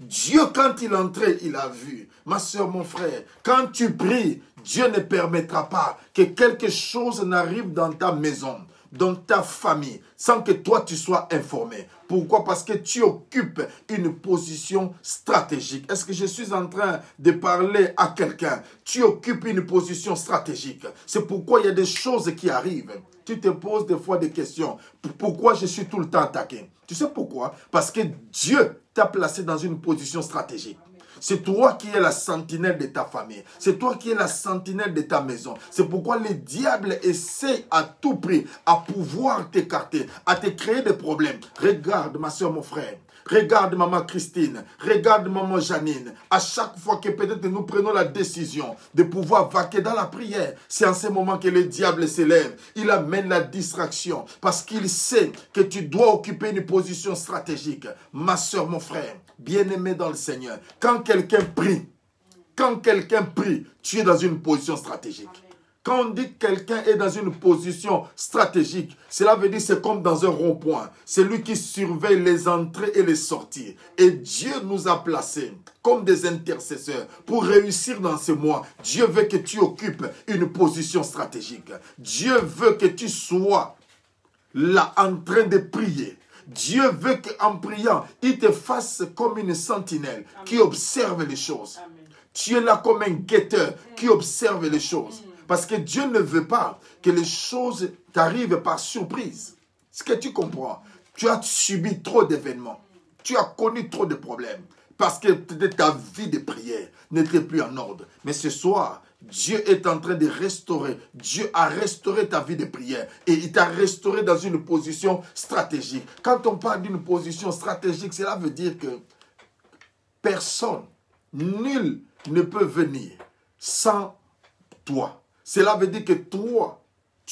Dieu, quand il entrait, il a vu. Ma soeur, mon frère, quand tu pries, Dieu ne permettra pas que quelque chose n'arrive dans ta maison, dans ta famille, sans que toi tu sois informé. Pourquoi? Parce que tu occupes une position stratégique. Est-ce que je suis en train de parler à quelqu'un? Tu occupes une position stratégique. C'est pourquoi il y a des choses qui arrivent. Tu te poses des fois des questions. Pourquoi je suis tout le temps attaqué? Tu sais pourquoi? Parce que Dieu t'a placé dans une position stratégique. C'est toi qui es la sentinelle de ta famille. C'est toi qui es la sentinelle de ta maison. C'est pourquoi le diable essaie à tout prix à pouvoir t'écarter, à te créer des problèmes. Regarde, ma soeur, mon frère. Regarde maman Christine, regarde maman Janine. À chaque fois que peut-être nous prenons la décision de pouvoir vaquer dans la prière, c'est en ce moment que le diable s'élève. Il amène la distraction parce qu'il sait que tu dois occuper une position stratégique. Ma soeur, mon frère, bien-aimé dans le Seigneur, quand quelqu'un prie, tu es dans une position stratégique. Quand on dit que quelqu'un est dans une position stratégique, cela veut dire c'est comme dans un rond-point. C'est lui qui surveille les entrées et les sorties. Et Dieu nous a placés comme des intercesseurs pour réussir dans ce mois. Dieu veut que tu occupes une position stratégique. Dieu veut que tu sois là en train de prier. Dieu veut qu'en priant, il te fasse comme une sentinelle qui observe les choses. Amen. Tu es là comme un guetteur qui observe les choses. Parce que Dieu ne veut pas que les choses t'arrivent par surprise. Ce que tu comprends, tu as subi trop d'événements. Tu as connu trop de problèmes. Parce que ta vie de prière n'était plus en ordre. Mais ce soir, Dieu est en train de restaurer. Dieu a restauré ta vie de prière. Et il t'a restauré dans une position stratégique. Quand on parle d'une position stratégique, cela veut dire que personne, nul ne peut venir sans toi. Cela veut dire que toi,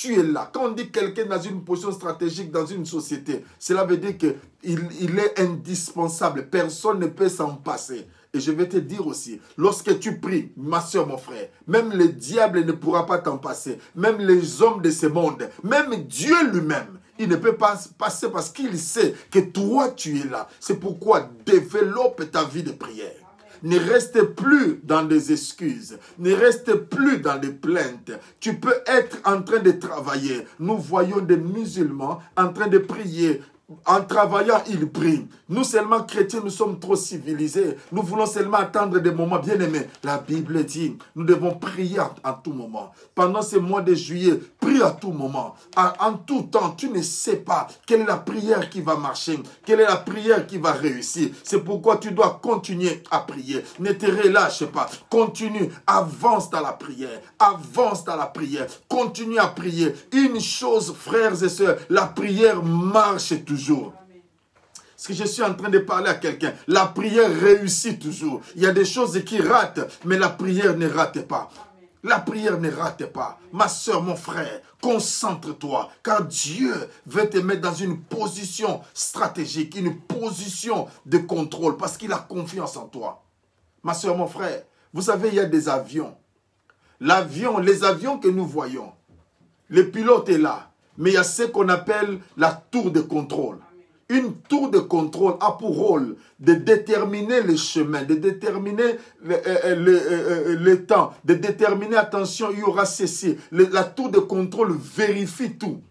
tu es là. Quand on dit quelqu'un dans une position stratégique dans une société, cela veut dire qu'il est indispensable. Personne ne peut s'en passer. Et je vais te dire aussi, lorsque tu pries, ma soeur, mon frère, même le diable ne pourra pas t'en passer. Même les hommes de ce monde, même Dieu lui-même, il ne peut pas passer parce qu'il sait que toi, tu es là. C'est pourquoi développe ta vie de prière. Ne reste plus dans des excuses. Ne reste plus dans des plaintes. Tu peux être en train de travailler. Nous voyons des musulmans en train de prier. En travaillant, ils prient. Nous seulement chrétiens, nous sommes trop civilisés. Nous voulons seulement attendre des moments bien aimés. La Bible dit, nous devons prier en tout moment. Pendant ce mois de juillet, prie à tout moment. En tout temps, tu ne sais pas quelle est la prière qui va marcher. Quelle est la prière qui va réussir. C'est pourquoi tu dois continuer à prier. Ne te relâche pas. Continue, avance dans la prière. Avance dans la prière. Continue à prier. Une chose, frères et sœurs, la prière marche toujours. Parce que je suis en train de parler à quelqu'un. La prière réussit toujours. Il y a des choses qui ratent, mais la prière ne rate pas. La prière ne rate pas. Ma soeur, mon frère, concentre-toi. Car Dieu veut te mettre dans une position stratégique, une position de contrôle. Parce qu'il a confiance en toi. Ma soeur, mon frère, vous savez, il y a des avions. Les avions que nous voyons, le pilote est là. Mais il y a ce qu'on appelle la tour de contrôle. Une tour de contrôle a pour rôle de déterminer le chemin, de déterminer le temps, de déterminer, attention, il y aura ceci. La tour de contrôle vérifie tout.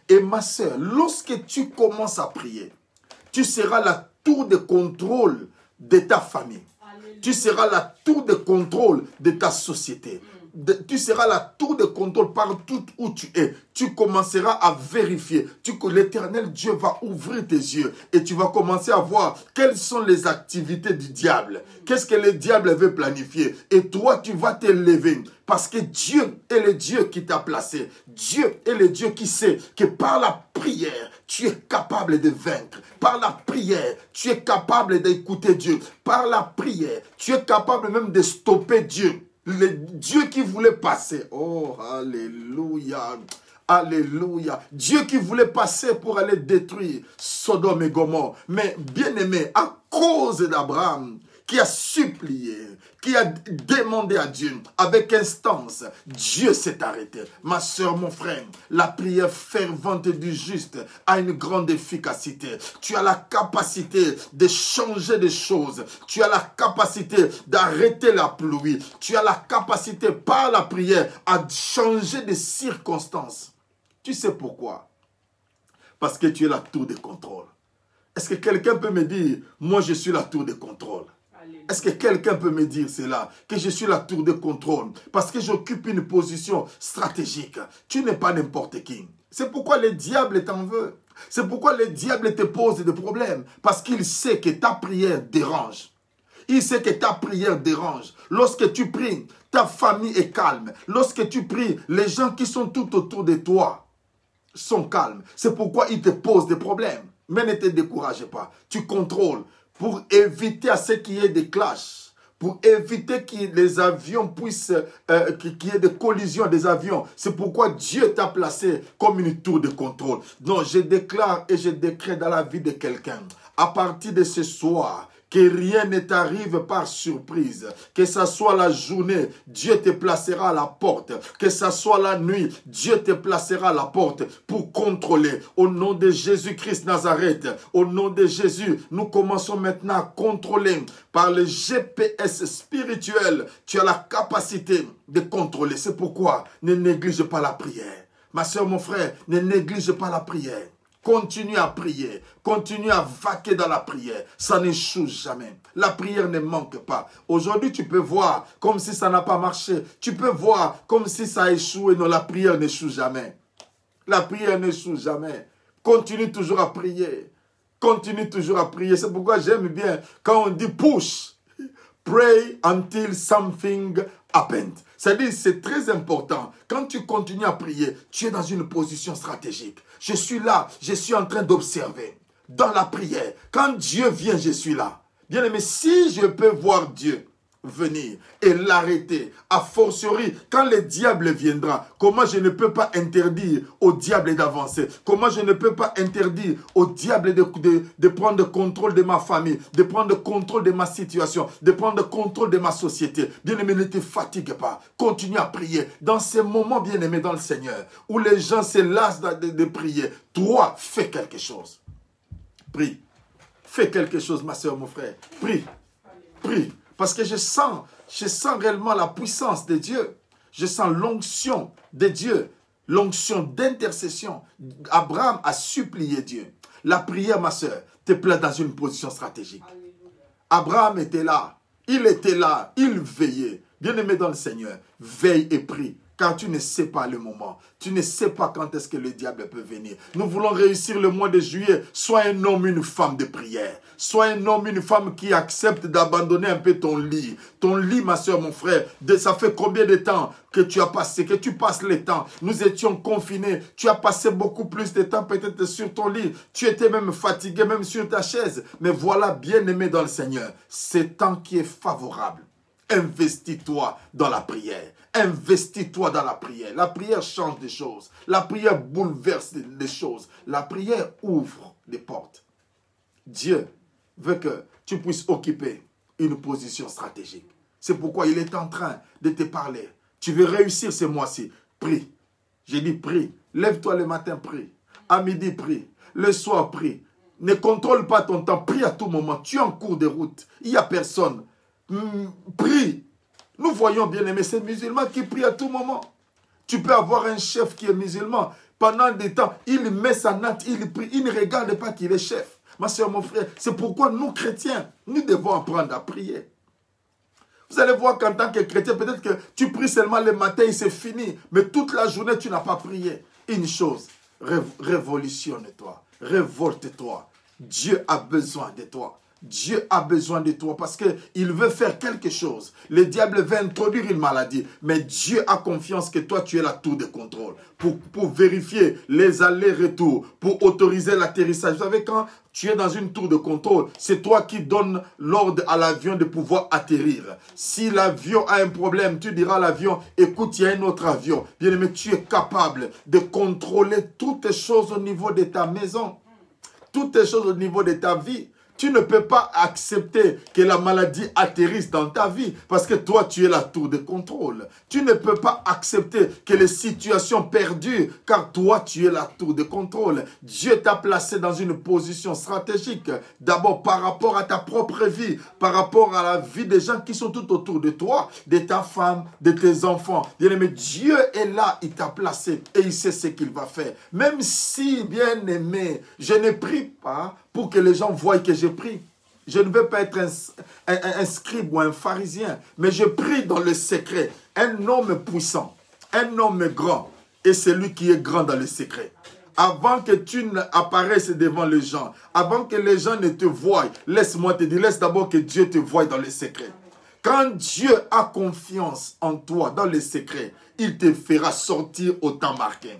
Et ma soeur, lorsque tu commences à prier, tu seras la tour de contrôle de ta famille. Alléluia. Tu seras la tour de contrôle de ta société. Tu seras la tour de contrôle partout où tu es. Tu commenceras à vérifier. L'Éternel Dieu va ouvrir tes yeux et tu vas commencer à voir quelles sont les activités du diable. Qu'est-ce que le diable veut planifier. Et toi, tu vas te lever parce que Dieu est le Dieu qui t'a placé. Dieu est le Dieu qui sait que par la prière, tu es capable de vaincre. Par la prière, tu es capable d'écouter Dieu. Par la prière, tu es capable même de stopper Dieu. Le Dieu qui voulait passer. Oh, alléluia. Alléluia. Dieu qui voulait passer pour aller détruire Sodome et Gomorrhe. Mais bien aimé, à cause d'Abraham, qui a supplié, qui a demandé à Dieu avec instance, Dieu s'est arrêté. Ma soeur, mon frère, la prière fervente du juste a une grande efficacité. Tu as la capacité de changer des choses. Tu as la capacité d'arrêter la pluie. Tu as la capacité par la prière à changer des circonstances. Tu sais pourquoi? Parce que tu es la tour de contrôle. Est-ce que quelqu'un peut me dire, moi je suis la tour de contrôle? Est-ce que quelqu'un peut me dire cela? Que je suis la tour de contrôle. Parce que j'occupe une position stratégique. Tu n'es pas n'importe qui. C'est pourquoi le diable t'en veut. C'est pourquoi le diable te pose des problèmes. Parce qu'il sait que ta prière dérange. Il sait que ta prière dérange. Lorsque tu pries, ta famille est calme. Lorsque tu pries, les gens qui sont tout autour de toi sont calmes. C'est pourquoi il te pose des problèmes. Mais ne te décourage pas. Tu contrôles. Pour éviter à ce qu'il y ait des clashs, pour éviter que les avions puissent, qu'il y ait des collisions des avions. C'est pourquoi Dieu t'a placé comme une tour de contrôle. Non, je déclare et je décrète dans la vie de quelqu'un, à partir de ce soir, que rien ne t'arrive par surprise. Que ce soit la journée, Dieu te placera à la porte. Que ce soit la nuit, Dieu te placera à la porte pour contrôler. Au nom de Jésus-Christ Nazareth, au nom de Jésus, nous commençons maintenant à contrôler. Par le GPS spirituel, tu as la capacité de contrôler. C'est pourquoi ne néglige pas la prière. Ma soeur, mon frère, ne néglige pas la prière. Continue à prier. Continue à vaquer dans la prière. Ça n'échoue jamais. La prière ne manque pas. Aujourd'hui, tu peux voir comme si ça n'a pas marché. Tu peux voir comme si ça a échoué. Non, la prière n'échoue jamais. La prière n'échoue jamais. Continue toujours à prier. Continue toujours à prier. C'est pourquoi j'aime bien quand on dit push. Pray until something happens. C'est-à-dire, c'est très important. Quand tu continues à prier, tu es dans une position stratégique. Je suis là, je suis en train d'observer. Dans la prière, quand Dieu vient, je suis là. Bien aimé, si je peux voir Dieu venir et l'arrêter. A fortiori, quand le diable viendra, comment je ne peux pas interdire au diable d'avancer? Comment je ne peux pas interdire au diable de prendre le contrôle de ma famille, de prendre le contrôle de ma situation, de prendre le contrôle de ma société? Bien-aimé, ne te fatigue pas. Continue à prier. Dans ces moments, bien-aimé, dans le Seigneur, où les gens se lassent de prier, toi, fais quelque chose. Prie. Fais quelque chose, ma soeur, mon frère. Prie. Prie. Parce que je sens réellement la puissance de Dieu. Je sens l'onction de Dieu. L'onction d'intercession. Abraham a supplié Dieu. La prière, ma soeur, te place dans une position stratégique. Abraham était là. Il était là. Il veillait. Bien-aimé dans le Seigneur, veille et prie. Car tu ne sais pas le moment. Tu ne sais pas quand est-ce que le diable peut venir. Nous voulons réussir le mois de juillet. Sois un homme, une femme de prière. Sois un homme, une femme qui accepte d'abandonner un peu ton lit. Ton lit, ma soeur, mon frère, ça fait combien de temps que tu as passé, que tu passes le temps? Nous étions confinés. Tu as passé beaucoup plus de temps peut-être sur ton lit. Tu étais même fatigué, même sur ta chaise. Mais voilà, bien-aimé dans le Seigneur, c'est temps qui est favorable. Investis-toi dans la prière. Investis-toi dans la prière. La prière change des choses. La prière bouleverse les choses. La prière ouvre des portes. Dieu veut que tu puisses occuper une position stratégique. C'est pourquoi il est en train de te parler. Tu veux réussir ce mois-ci. Prie. J'ai dit prie. Lève-toi le matin, prie. À midi, prie. Le soir, prie. Ne contrôle pas ton temps. Prie à tout moment. Tu es en cours de route. Il n'y a personne. Prie. Nous voyons, bien aimé, ces musulmans qui prient à tout moment. Tu peux avoir un chef qui est musulman. Pendant des temps, il met sa natte, il prie. Il ne regarde pas qu'il est chef. Ma soeur, mon frère, c'est pourquoi nous, chrétiens, nous devons apprendre à prier. Vous allez voir qu'en tant que chrétien, peut-être que tu pries seulement le matin et c'est fini. Mais toute la journée, tu n'as pas prié. Une chose, révolutionne-toi. Révolte-toi. Dieu a besoin de toi. Dieu a besoin de toi parce qu'il veut faire quelque chose. Le diable veut introduire une maladie. Mais Dieu a confiance que toi, tu es la tour de contrôle. Pour vérifier les allers-retours, pour autoriser l'atterrissage. Vous savez, quand tu es dans une tour de contrôle, c'est toi qui donnes l'ordre à l'avion de pouvoir atterrir. Si l'avion a un problème, tu diras à l'avion, écoute, il y a un autre avion. Bien aimé, tu es capable de contrôler toutes les choses au niveau de ta maison. Toutes les choses au niveau de ta vie. Tu ne peux pas accepter que la maladie atterrisse dans ta vie parce que toi, tu es la tour de contrôle. Tu ne peux pas accepter que les situations perdurent car toi, tu es la tour de contrôle. Dieu t'a placé dans une position stratégique. D'abord, par rapport à ta propre vie, par rapport à la vie des gens qui sont tout autour de toi, de ta femme, de tes enfants. Bien-aimé, Dieu est là, il t'a placé et il sait ce qu'il va faire. Même si, bien-aimé, je ne prie pas pour que les gens voient que je prie. Je ne veux pas être un scribe ou un pharisien, mais je prie dans le secret. Un homme puissant, un homme grand, et celui qui est grand dans le secret. Avant que tu n'apparaisses devant les gens, avant que les gens ne te voient, laisse-moi te dire, laisse d'abord que Dieu te voie dans le secret. Quand Dieu a confiance en toi dans le secret, il te fera sortir au temps marqué.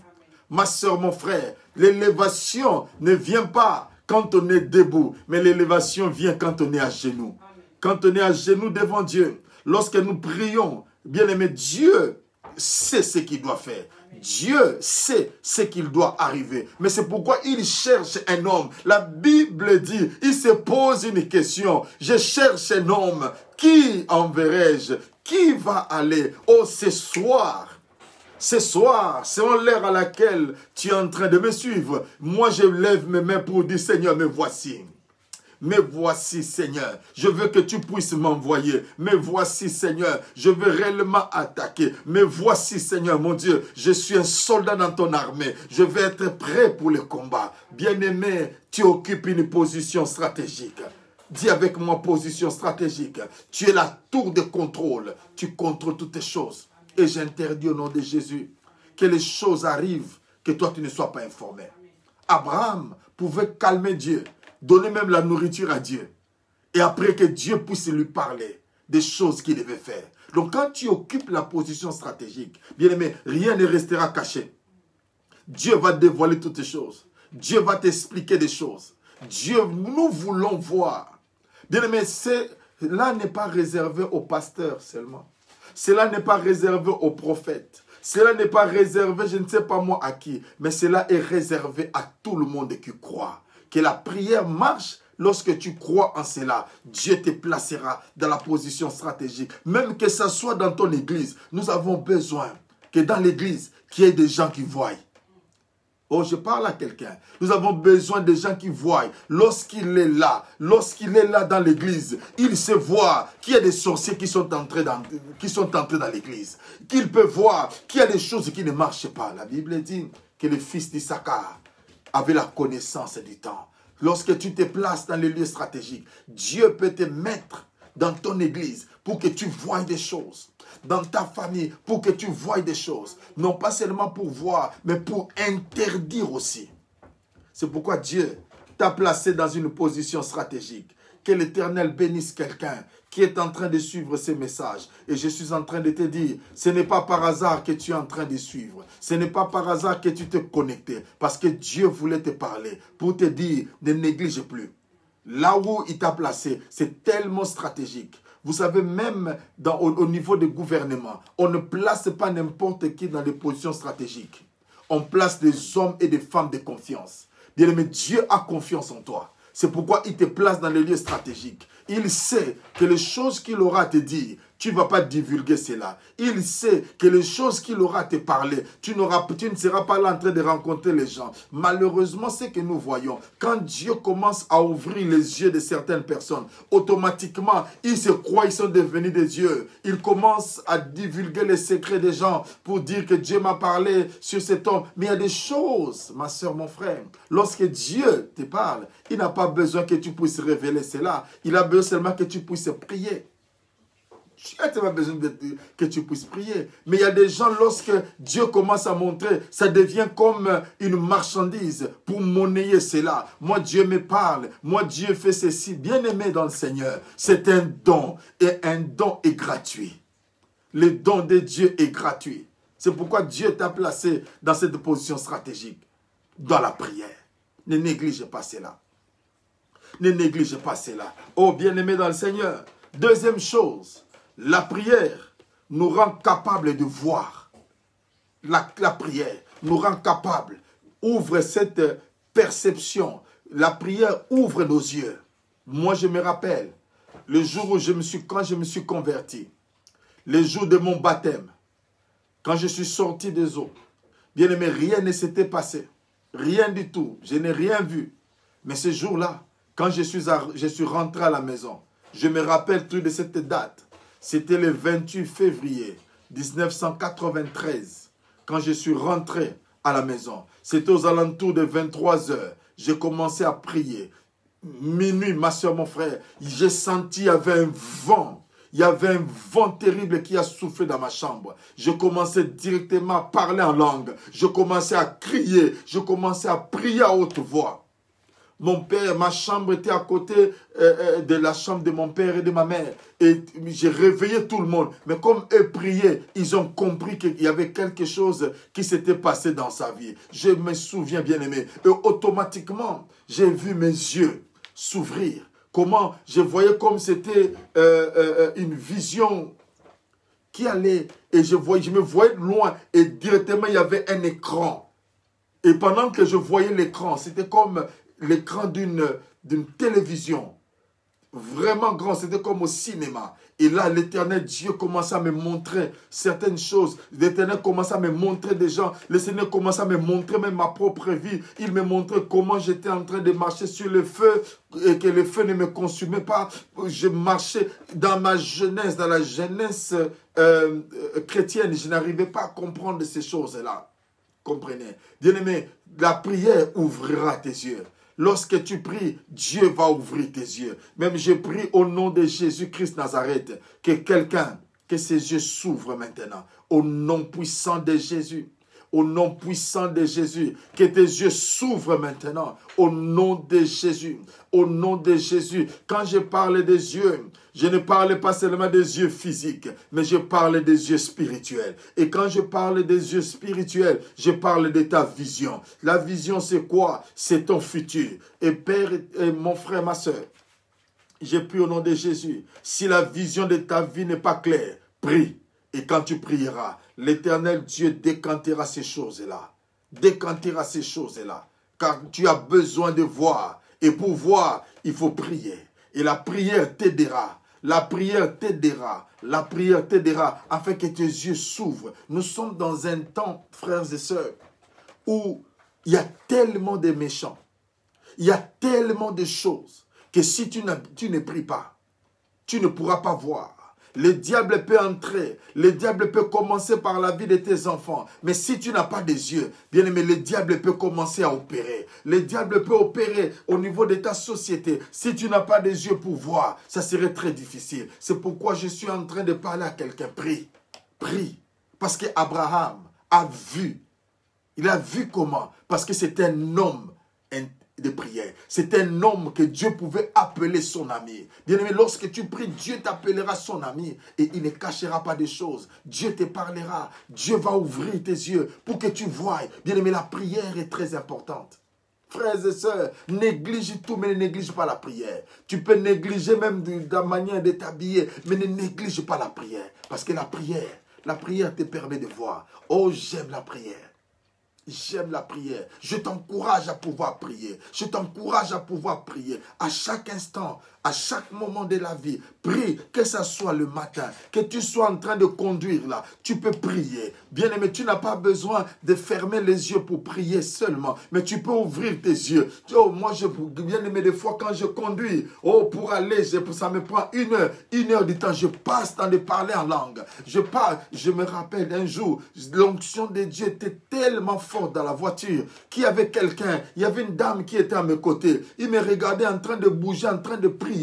Ma soeur, mon frère, l'élévation ne vient pas quand on est debout, mais l'élévation vient quand on est à genoux. Quand on est à genoux devant Dieu, lorsque nous prions, bien-aimé, Dieu sait ce qu'il doit faire. Dieu sait ce qu'il doit arriver. Mais c'est pourquoi il cherche un homme. La Bible dit, il se pose une question. Je cherche un homme. Qui enverrai-je? Qui va aller? Oh, ce soir, selon l'heure à laquelle tu es en train de me suivre, moi je lève mes mains pour dire, Seigneur, me voici. Me voici, Seigneur. Je veux que tu puisses m'envoyer. Me voici, Seigneur. Je veux réellement attaquer. Me voici, Seigneur, mon Dieu. Je suis un soldat dans ton armée. Je vais être prêt pour le combat. Bien-aimé, tu occupes une position stratégique. Dis avec moi, position stratégique. Tu es la tour de contrôle. Tu contrôles toutes les choses. Et j'interdis au nom de Jésus que les choses arrivent, que toi tu ne sois pas informé. Abraham pouvait calmer Dieu, donner même la nourriture à Dieu. Et après que Dieu puisse lui parler des choses qu'il devait faire. Donc quand tu occupes la position stratégique, bien aimé, rien ne restera caché. Dieu va dévoiler toutes les choses. Dieu va t'expliquer des choses. Dieu, nous voulons voir. Bien aimé, c'est Là n'est pas réservé aux pasteurs seulement. Cela n'est pas réservé aux prophètes. Cela n'est pas réservé, je ne sais pas moi à qui, mais cela est réservé à tout le monde qui croit. Que la prière marche lorsque tu crois en cela. Dieu te placera dans la position stratégique. Même que ce soit dans ton église, nous avons besoin que dans l'église, qu'il y ait des gens qui voient. Oh, je parle à quelqu'un. Nous avons besoin des gens qui voient. Lorsqu'il est là dans l'église, il se voit qu'il y a des sorciers qui sont entrés dans l'église. Qu'il peut voir qu'il y a des choses qui ne marchent pas. La Bible dit que le fils d'Issachar avait la connaissance du temps. Lorsque tu te places dans les lieux stratégiques, Dieu peut te mettre dans ton église pour que tu voies des choses. Dans ta famille, pour que tu voies des choses. Non pas seulement pour voir, mais pour interdire aussi. C'est pourquoi Dieu t'a placé dans une position stratégique. Que l'Éternel bénisse quelqu'un qui est en train de suivre ces messages. Et je suis en train de te dire, ce n'est pas par hasard que tu es en train de suivre. Ce n'est pas par hasard que tu t'es connecté. Parce que Dieu voulait te parler pour te dire, ne néglige plus. Là où il t'a placé, c'est tellement stratégique. Vous savez, même au niveau du gouvernement, on ne place pas n'importe qui dans des positions stratégiques. On place des hommes et des femmes de confiance. Bien-aimé, Dieu a confiance en toi. C'est pourquoi il te place dans les lieux stratégiques. Il sait que les choses qu'il aura à te dire, tu ne vas pas divulguer cela. Il sait que les choses qu'il aura à te parler, tu ne seras pas là en train de rencontrer les gens. Malheureusement, c'est que nous voyons, quand Dieu commence à ouvrir les yeux de certaines personnes, automatiquement, ils se croient, ils sont devenus des dieux. Ils commencent à divulguer les secrets des gens pour dire que Dieu m'a parlé sur cet homme. Mais il y a des choses, ma soeur, mon frère, lorsque Dieu te parle, il n'a pas besoin que tu puisses révéler cela. Il a besoin seulement que tu puisses prier. Tu n'as pas besoin que tu puisses prier. Mais il y a des gens, lorsque Dieu commence à montrer, ça devient comme une marchandise pour monnayer cela. Moi, Dieu me parle. Moi, Dieu fait ceci. Bien-aimé dans le Seigneur, c'est un don. Et un don est gratuit. Le don de Dieu est gratuit. C'est pourquoi Dieu t'a placé dans cette position stratégique, dans la prière. Ne néglige pas cela. Ne néglige pas cela. Oh, bien-aimé dans le Seigneur. Deuxième chose, la prière nous rend capables de voir. La prière nous rend capables. Ouvre cette perception. La prière ouvre nos yeux. Moi, je me rappelle, le jour où quand je me suis converti, le jour de mon baptême, quand je suis sorti des eaux, bien aimé, rien ne s'était passé. Rien du tout. Je n'ai rien vu. Mais ce jour-là, quand je suis rentré à la maison, je me rappelle tout de cette date. C'était le 28 février 1993, quand je suis rentré à la maison. C'était aux alentours de 23 heures. J'ai commencé à prier. Minuit, ma soeur, mon frère, j'ai senti qu'il y avait un vent. Il y avait un vent terrible qui a soufflé dans ma chambre. Je commençais directement à parler en langue. Je commençais à crier. Je commençais à prier à haute voix. Mon père, ma chambre était à côté de la chambre de mon père et de ma mère. Et j'ai réveillé tout le monde. Mais comme eux priaient, ils ont compris qu'il y avait quelque chose qui s'était passé dans sa vie. Je me souviens, bien aimé. Et automatiquement, j'ai vu mes yeux s'ouvrir. Comment je voyais comme c'était une vision qui allait. Et je me voyais loin. Et directement, il y avait un écran. Et pendant que je voyais l'écran, c'était comme l'écran d'une télévision. Vraiment grand, c'était comme au cinéma. Et là, l'Éternel Dieu commence à me montrer certaines choses. L'Éternel commence à me montrer des gens. Le Seigneur commence à me montrer même ma propre vie. Il me montrait comment j'étais en train de marcher sur le feu et que le feu ne me consumait pas. Je marchais dans ma jeunesse, dans la jeunesse chrétienne. Je n'arrivais pas à comprendre ces choses-là. Comprenez? Bien-aimé, la prière ouvrira tes yeux. Lorsque tu pries, Dieu va ouvrir tes yeux. Même je prie au nom de Jésus-Christ Nazareth, que ses yeux s'ouvrent maintenant. Au nom puissant de Jésus. Au nom puissant de Jésus, que tes yeux s'ouvrent maintenant. Au nom de Jésus. Au nom de Jésus. Quand je parle des yeux, je ne parle pas seulement des yeux physiques, mais je parle des yeux spirituels. Et quand je parle des yeux spirituels, je parle de ta vision. La vision, c'est quoi? C'est ton futur. Et Père, et mon frère, ma soeur, Je prie au nom de Jésus. Si la vision de ta vie n'est pas claire, prie. Et quand tu prieras, l'Éternel Dieu décantera ces choses-là. Décantera ces choses-là. Car tu as besoin de voir. Et pour voir, il faut prier. Et la prière t'aidera. La prière t'aidera. La prière t'aidera afin que tes yeux s'ouvrent. Nous sommes dans un temps, frères et sœurs, où il y a tellement de méchants. Il y a tellement de choses que si tu ne pries pas, tu ne pourras pas voir. Le diable peut entrer, le diable peut commencer par la vie de tes enfants. Mais si tu n'as pas des yeux, bien aimé, le diable peut commencer à opérer. Le diable peut opérer au niveau de ta société. Si tu n'as pas des yeux pour voir, ça serait très difficile. C'est pourquoi je suis en train de parler à quelqu'un. Prie, prie. Parce qu'Abraham a vu. Il a vu comment? Parce que c'est un homme de prière. C'est un homme que Dieu pouvait appeler son ami. Bien-aimé, lorsque tu pries, Dieu t'appellera son ami et il ne cachera pas des choses. Dieu te parlera. Dieu va ouvrir tes yeux pour que tu voies. Bien-aimé, la prière est très importante. Frères et sœurs, néglige tout, mais ne néglige pas la prière. Tu peux négliger même ta manière de t'habiller, mais ne néglige pas la prière. Parce que la prière te permet de voir. Oh, j'aime la prière. J'aime la prière. Je t'encourage à pouvoir prier. Je t'encourage à pouvoir prier. À chaque instant, à chaque moment de la vie, prie, que ce soit le matin, que tu sois en train de conduire là, tu peux prier. Bien-aimé, tu n'as pas besoin de fermer les yeux pour prier seulement, mais tu peux ouvrir tes yeux. Oh, moi, bien-aimé, des fois quand je conduis, oh, pour aller, ça me prend une heure du temps. Je passe dans de parler en langue. Je me rappelle d'un jour, l'onction de Dieu était tellement forte dans la voiture, qu'il y avait quelqu'un, il y avait une dame qui était à mes côtés. Il me regardait en train de bouger, en train de prier.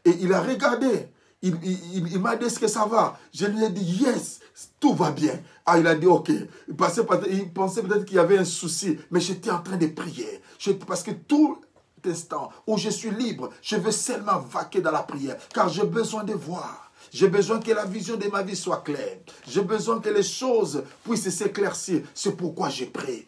Et il a regardé. Il m'a dit, est-ce que ça va? Je lui ai dit, yes, tout va bien. Ah, il a dit, ok. Il pensait peut-être qu'il y avait un souci, mais j'étais en train de prier. Parce que tout instant où je suis libre, je veux seulement vaquer dans la prière, car j'ai besoin de voir. J'ai besoin que la vision de ma vie soit claire. J'ai besoin que les choses puissent s'éclaircir. C'est pourquoi j'ai prié.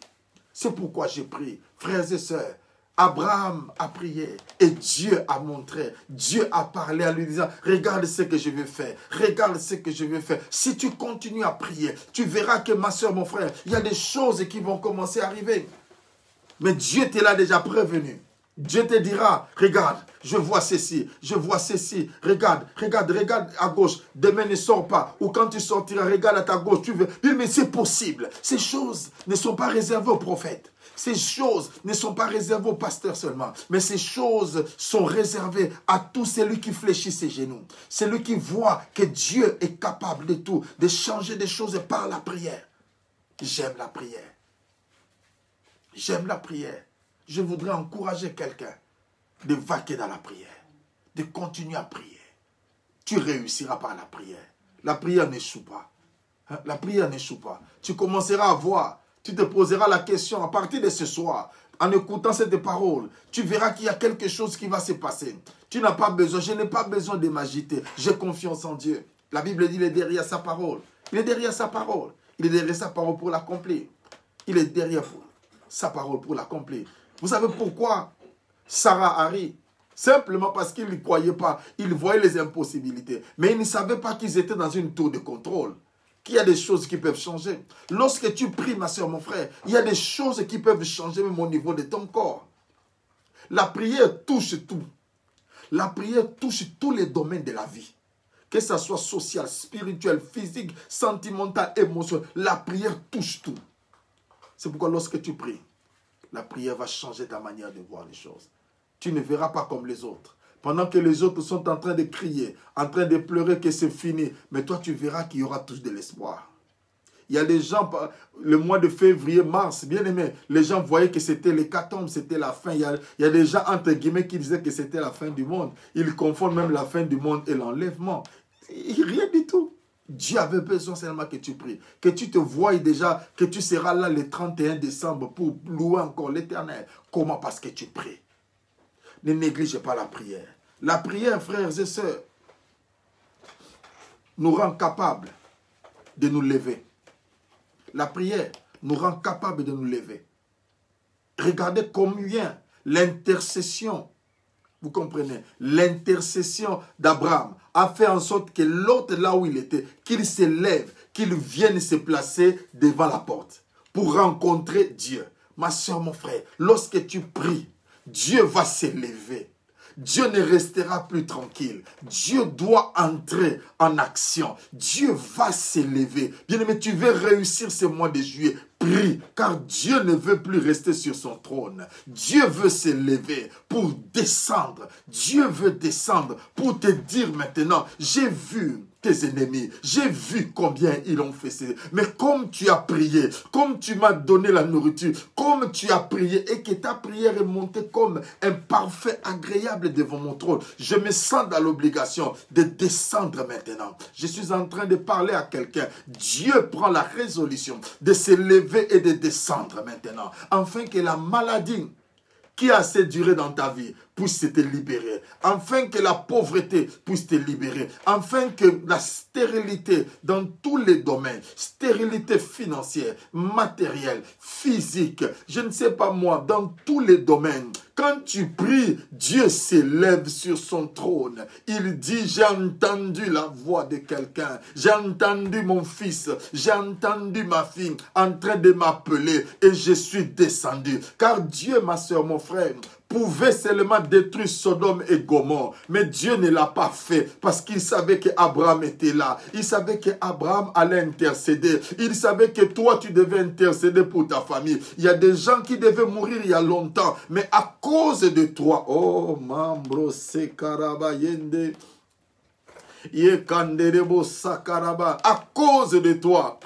C'est pourquoi j'ai prié. Frères et sœurs, Abraham a prié et Dieu a montré. Dieu a parlé en lui disant, regarde ce que je vais faire. Regarde ce que je vais faire. Si tu continues à prier, tu verras que ma soeur, mon frère, il y a des choses qui vont commencer à arriver. Mais Dieu te l'a déjà prévenu. Dieu te dira, regarde, je vois ceci, regarde à gauche, demain ne sors pas, ou quand tu sortiras, regarde à ta gauche, tu veux. Mais c'est possible. Ces choses ne sont pas réservées aux prophètes. Ces choses ne sont pas réservées aux pasteurs seulement, mais ces choses sont réservées à tout celui qui fléchit ses genoux. Celui qui voit que Dieu est capable de tout, de changer des choses par la prière. J'aime la prière. J'aime la prière. Je voudrais encourager quelqu'un de vaquer dans la prière, de continuer à prier. Tu réussiras par la prière. La prière n'échoue pas. La prière n'échoue pas. Tu commenceras à voir, tu te poseras la question à partir de ce soir, en écoutant cette parole, tu verras qu'il y a quelque chose qui va se passer. Tu n'as pas besoin, je n'ai pas besoin de m'agiter. J'ai confiance en Dieu. La Bible dit, il est derrière sa parole. Il est derrière sa parole. Il est derrière sa parole pour l'accomplir. Il est derrière sa parole pour l'accomplir. Vous savez pourquoi Sarah a ri? Simplement parce qu'il ne croyait pas. Il voyait les impossibilités. Mais il ne savait pas qu'ils étaient dans une tour de contrôle. Qu'il y a des choses qui peuvent changer. Lorsque tu pries, ma soeur, mon frère, il y a des choses qui peuvent changer même au niveau de ton corps. La prière touche tout. La prière touche tous les domaines de la vie. Que ce soit social, spirituel, physique, sentimental, émotionnel. La prière touche tout. C'est pourquoi lorsque tu pries, la prière va changer ta manière de voir les choses. Tu ne verras pas comme les autres. Pendant que les autres sont en train de crier, en train de pleurer que c'est fini, mais toi tu verras qu'il y aura tous de l'espoir. Il y a des gens, le mois de février, mars, bien aimé, les gens voyaient que c'était l'hécatombe, c'était la fin. Il y a des gens, entre guillemets, qui disaient que c'était la fin du monde. Ils confondent même la fin du monde et l'enlèvement. Rien du tout. Dieu avait besoin seulement que tu pries, que tu te voies déjà, que tu seras là le 31 décembre pour louer encore l'Éternel. Comment? Parce que tu pries. Ne néglige pas la prière. La prière, frères et sœurs, nous rend capables de nous lever. La prière nous rend capables de nous lever. Regardez combien l'intercession Vous comprenez? L'intercession d'Abraham a fait en sorte que l'autre, là où il était, qu'il se lève, qu'il vienne se placer devant la porte pour rencontrer Dieu. Ma soeur, mon frère, lorsque tu pries, Dieu va se lever. Dieu ne restera plus tranquille. Dieu doit entrer en action. Dieu va s'élever. Bien-aimé, tu veux réussir ce mois de juillet. Prie, car Dieu ne veut plus rester sur son trône. Dieu veut s'élever pour descendre. Dieu veut descendre pour te dire maintenant, j'ai vu tes ennemis, j'ai vu combien ils ont fait ça. Mais comme tu as prié, comme tu m'as donné la nourriture, comme tu as prié et que ta prière est montée comme un parfait agréable devant mon trône, je me sens dans l'obligation de descendre maintenant. Je suis en train de parler à quelqu'un. Dieu prend la résolution de s'élever et de descendre maintenant, afin que la maladie qui a assez duré dans ta vie puisse te libérer, afin que la pauvreté puisse te libérer, afin que la stérilité dans tous les domaines, stérilité financière, matérielle, physique, je ne sais pas moi, dans tous les domaines, quand tu pries, Dieu s'élève sur son trône. Il dit, j'ai entendu la voix de quelqu'un, j'ai entendu mon fils, j'ai entendu ma fille en train de m'appeler et je suis descendu. Car Dieu, ma soeur, mon frère, pouvait seulement détruire Sodome et Gomorrhe. Mais Dieu ne l'a pas fait parce qu'il savait qu'Abraham était là. Il savait qu'Abraham allait intercéder. Il savait que toi, tu devais intercéder pour ta famille. Il y a des gens qui devaient mourir il y a longtemps. Mais à cause de toi, oh, Mambro Sekaraba Yende, Yekanderebo Sakaraba, à cause de toi,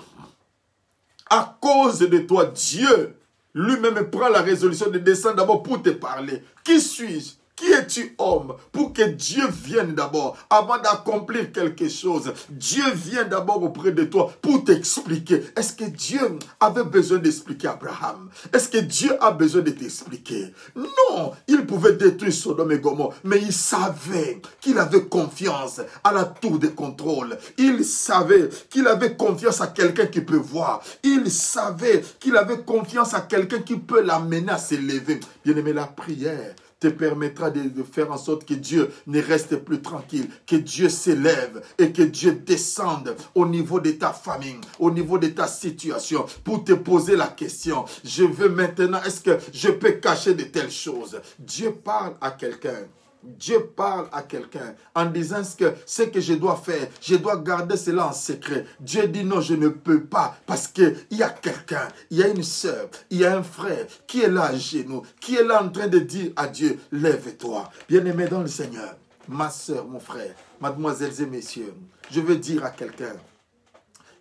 Dieu lui-même prend la résolution de descendre d'abord pour te parler. Qui suis-je? Qui es-tu, homme, pour que Dieu vienne d'abord, avant d'accomplir quelque chose? Dieu vient d'abord auprès de toi pour t'expliquer. Est-ce que Dieu avait besoin d'expliquer Abraham? Est-ce que Dieu a besoin de t'expliquer? Non, il pouvait détruire Sodome et Gomorrhe, mais il savait qu'il avait confiance à la tour de contrôle. Il savait qu'il avait confiance à quelqu'un qui peut voir. Il savait qu'il avait confiance à quelqu'un qui peut l'amener à s'élever. Bien-aimé, la prière te permettra de faire en sorte que Dieu ne reste plus tranquille, que Dieu s'élève et que Dieu descende au niveau de ta famille, au niveau de ta situation, pour te poser la question. Je veux maintenant, est-ce que je peux cacher de telles choses? Dieu parle à quelqu'un. Dieu parle à quelqu'un en disant ce que je dois faire, je dois garder cela en secret. Dieu dit non, je ne peux pas parce qu'il y a quelqu'un, il y a une sœur, il y a un frère qui est là à genoux, qui est là en train de dire à Dieu, lève-toi. Bien-aimé dans le Seigneur, ma sœur, mon frère, mademoiselles et messieurs, je veux dire à quelqu'un,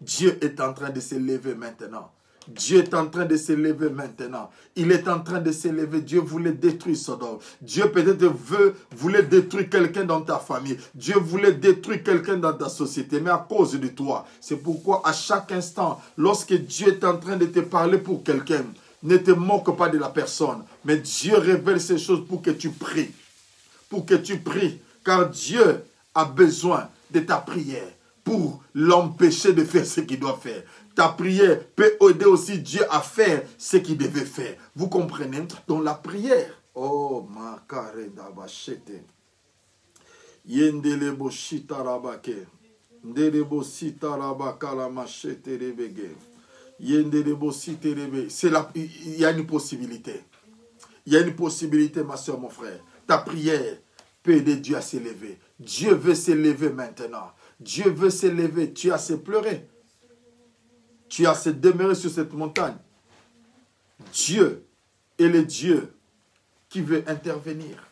Dieu est en train de se lever maintenant. Dieu est en train de s'élever maintenant. Il est en train de s'élever. Dieu voulait détruire Sodome. Dieu peut-être voulait détruire quelqu'un dans ta famille. Dieu voulait détruire quelqu'un dans ta société. Mais à cause de toi, c'est pourquoi à chaque instant, lorsque Dieu est en train de te parler pour quelqu'un, ne te moque pas de la personne. Mais Dieu révèle ces choses pour que tu pries. Pour que tu pries. Car Dieu a besoin de ta prière pour l'empêcher de faire ce qu'il doit faire. Ta prière peut aider aussi Dieu à faire ce qu'il devait faire. Vous comprenez? Donc la prière. Oh, ma carenda bachete. Yendelebo shitarabake. Ndelebo sitarabaka la machete rebege. Yendelebo siterebe. Il y a une possibilité. Il y a une possibilité, ma soeur, mon frère. Ta prière peut aider Dieu à s'élever. Dieu veut s'élever maintenant. Dieu veut s'élever. Tu as assez pleuré. Tu as assez demeuré sur cette montagne. Dieu est le Dieu qui veut intervenir.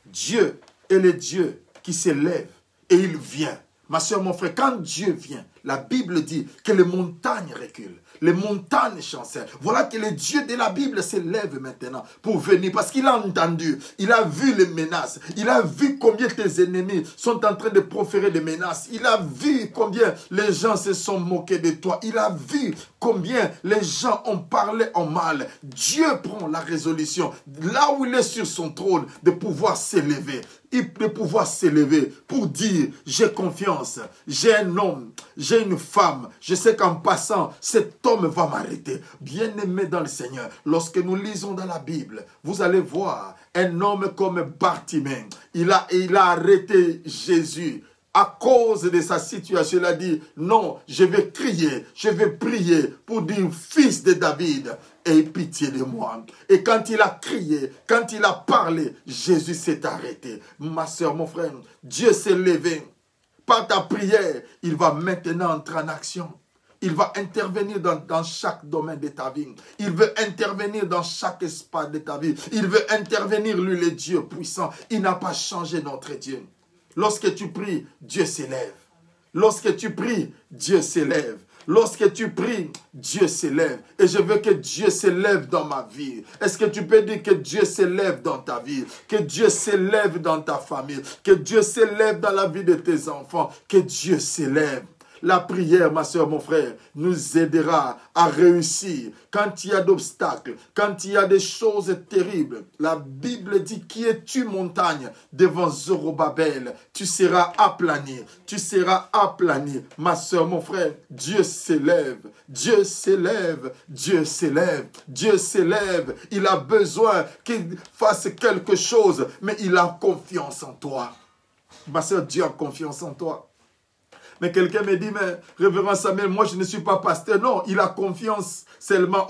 Dieu est le Dieu qui s'élève et il vient. Ma soeur, mon frère, quand Dieu vient, la Bible dit que les montagnes reculent. Les montagnes chancellent. Voilà que le Dieu de la Bible s'élève maintenant pour venir. Parce qu'il a entendu. Il a vu les menaces. Il a vu combien tes ennemis sont en train de proférer des menaces. Il a vu combien les gens se sont moqués de toi. Il a vu combien les gens ont parlé en mal. Dieu prend la résolution, là où il est sur son trône, de pouvoir s'élever. De pouvoir s'élever pour dire, j'ai confiance, j'ai un homme, j'ai une femme, je sais qu'en passant, cet homme va m'arrêter. Bien-aimé dans le Seigneur, lorsque nous lisons dans la Bible, vous allez voir Un homme comme Bartimée, il a arrêté Jésus. À cause de sa situation, il a dit, non, je vais crier, je vais prier pour dire, fils de David, aie pitié de moi. Et quand il a crié, quand il a parlé, Jésus s'est arrêté. Ma soeur, mon frère, Dieu s'est levé. Par ta prière, il va maintenant entrer en action. Il va intervenir dans chaque domaine de ta vie. Il veut intervenir dans chaque espace de ta vie. Il veut intervenir, lui, le Dieu puissant. Il n'a pas changé notre Dieu. Lorsque tu pries, Dieu s'élève. Lorsque tu pries, Dieu s'élève. Lorsque tu pries, Dieu s'élève. Et je veux que Dieu s'élève dans ma vie. Est-ce que tu peux dire que Dieu s'élève dans ta vie? Que Dieu s'élève dans ta famille? Que Dieu s'élève dans la vie de tes enfants? Que Dieu s'élève. La prière, ma soeur, mon frère, nous aidera à réussir. Quand il y a d'obstacles, quand il y a des choses terribles, la Bible dit, qui es-tu montagne devant Zorobabel? Tu seras aplani, tu seras aplani. Ma soeur, mon frère, Dieu s'élève, Dieu s'élève, Dieu s'élève, Dieu s'élève. Il a besoin qu'il fasse quelque chose, mais il a confiance en toi. Ma soeur, Dieu a confiance en toi. Mais quelqu'un me dit, mais révérend Samuel, moi je ne suis pas pasteur. Non, il a confiance seulement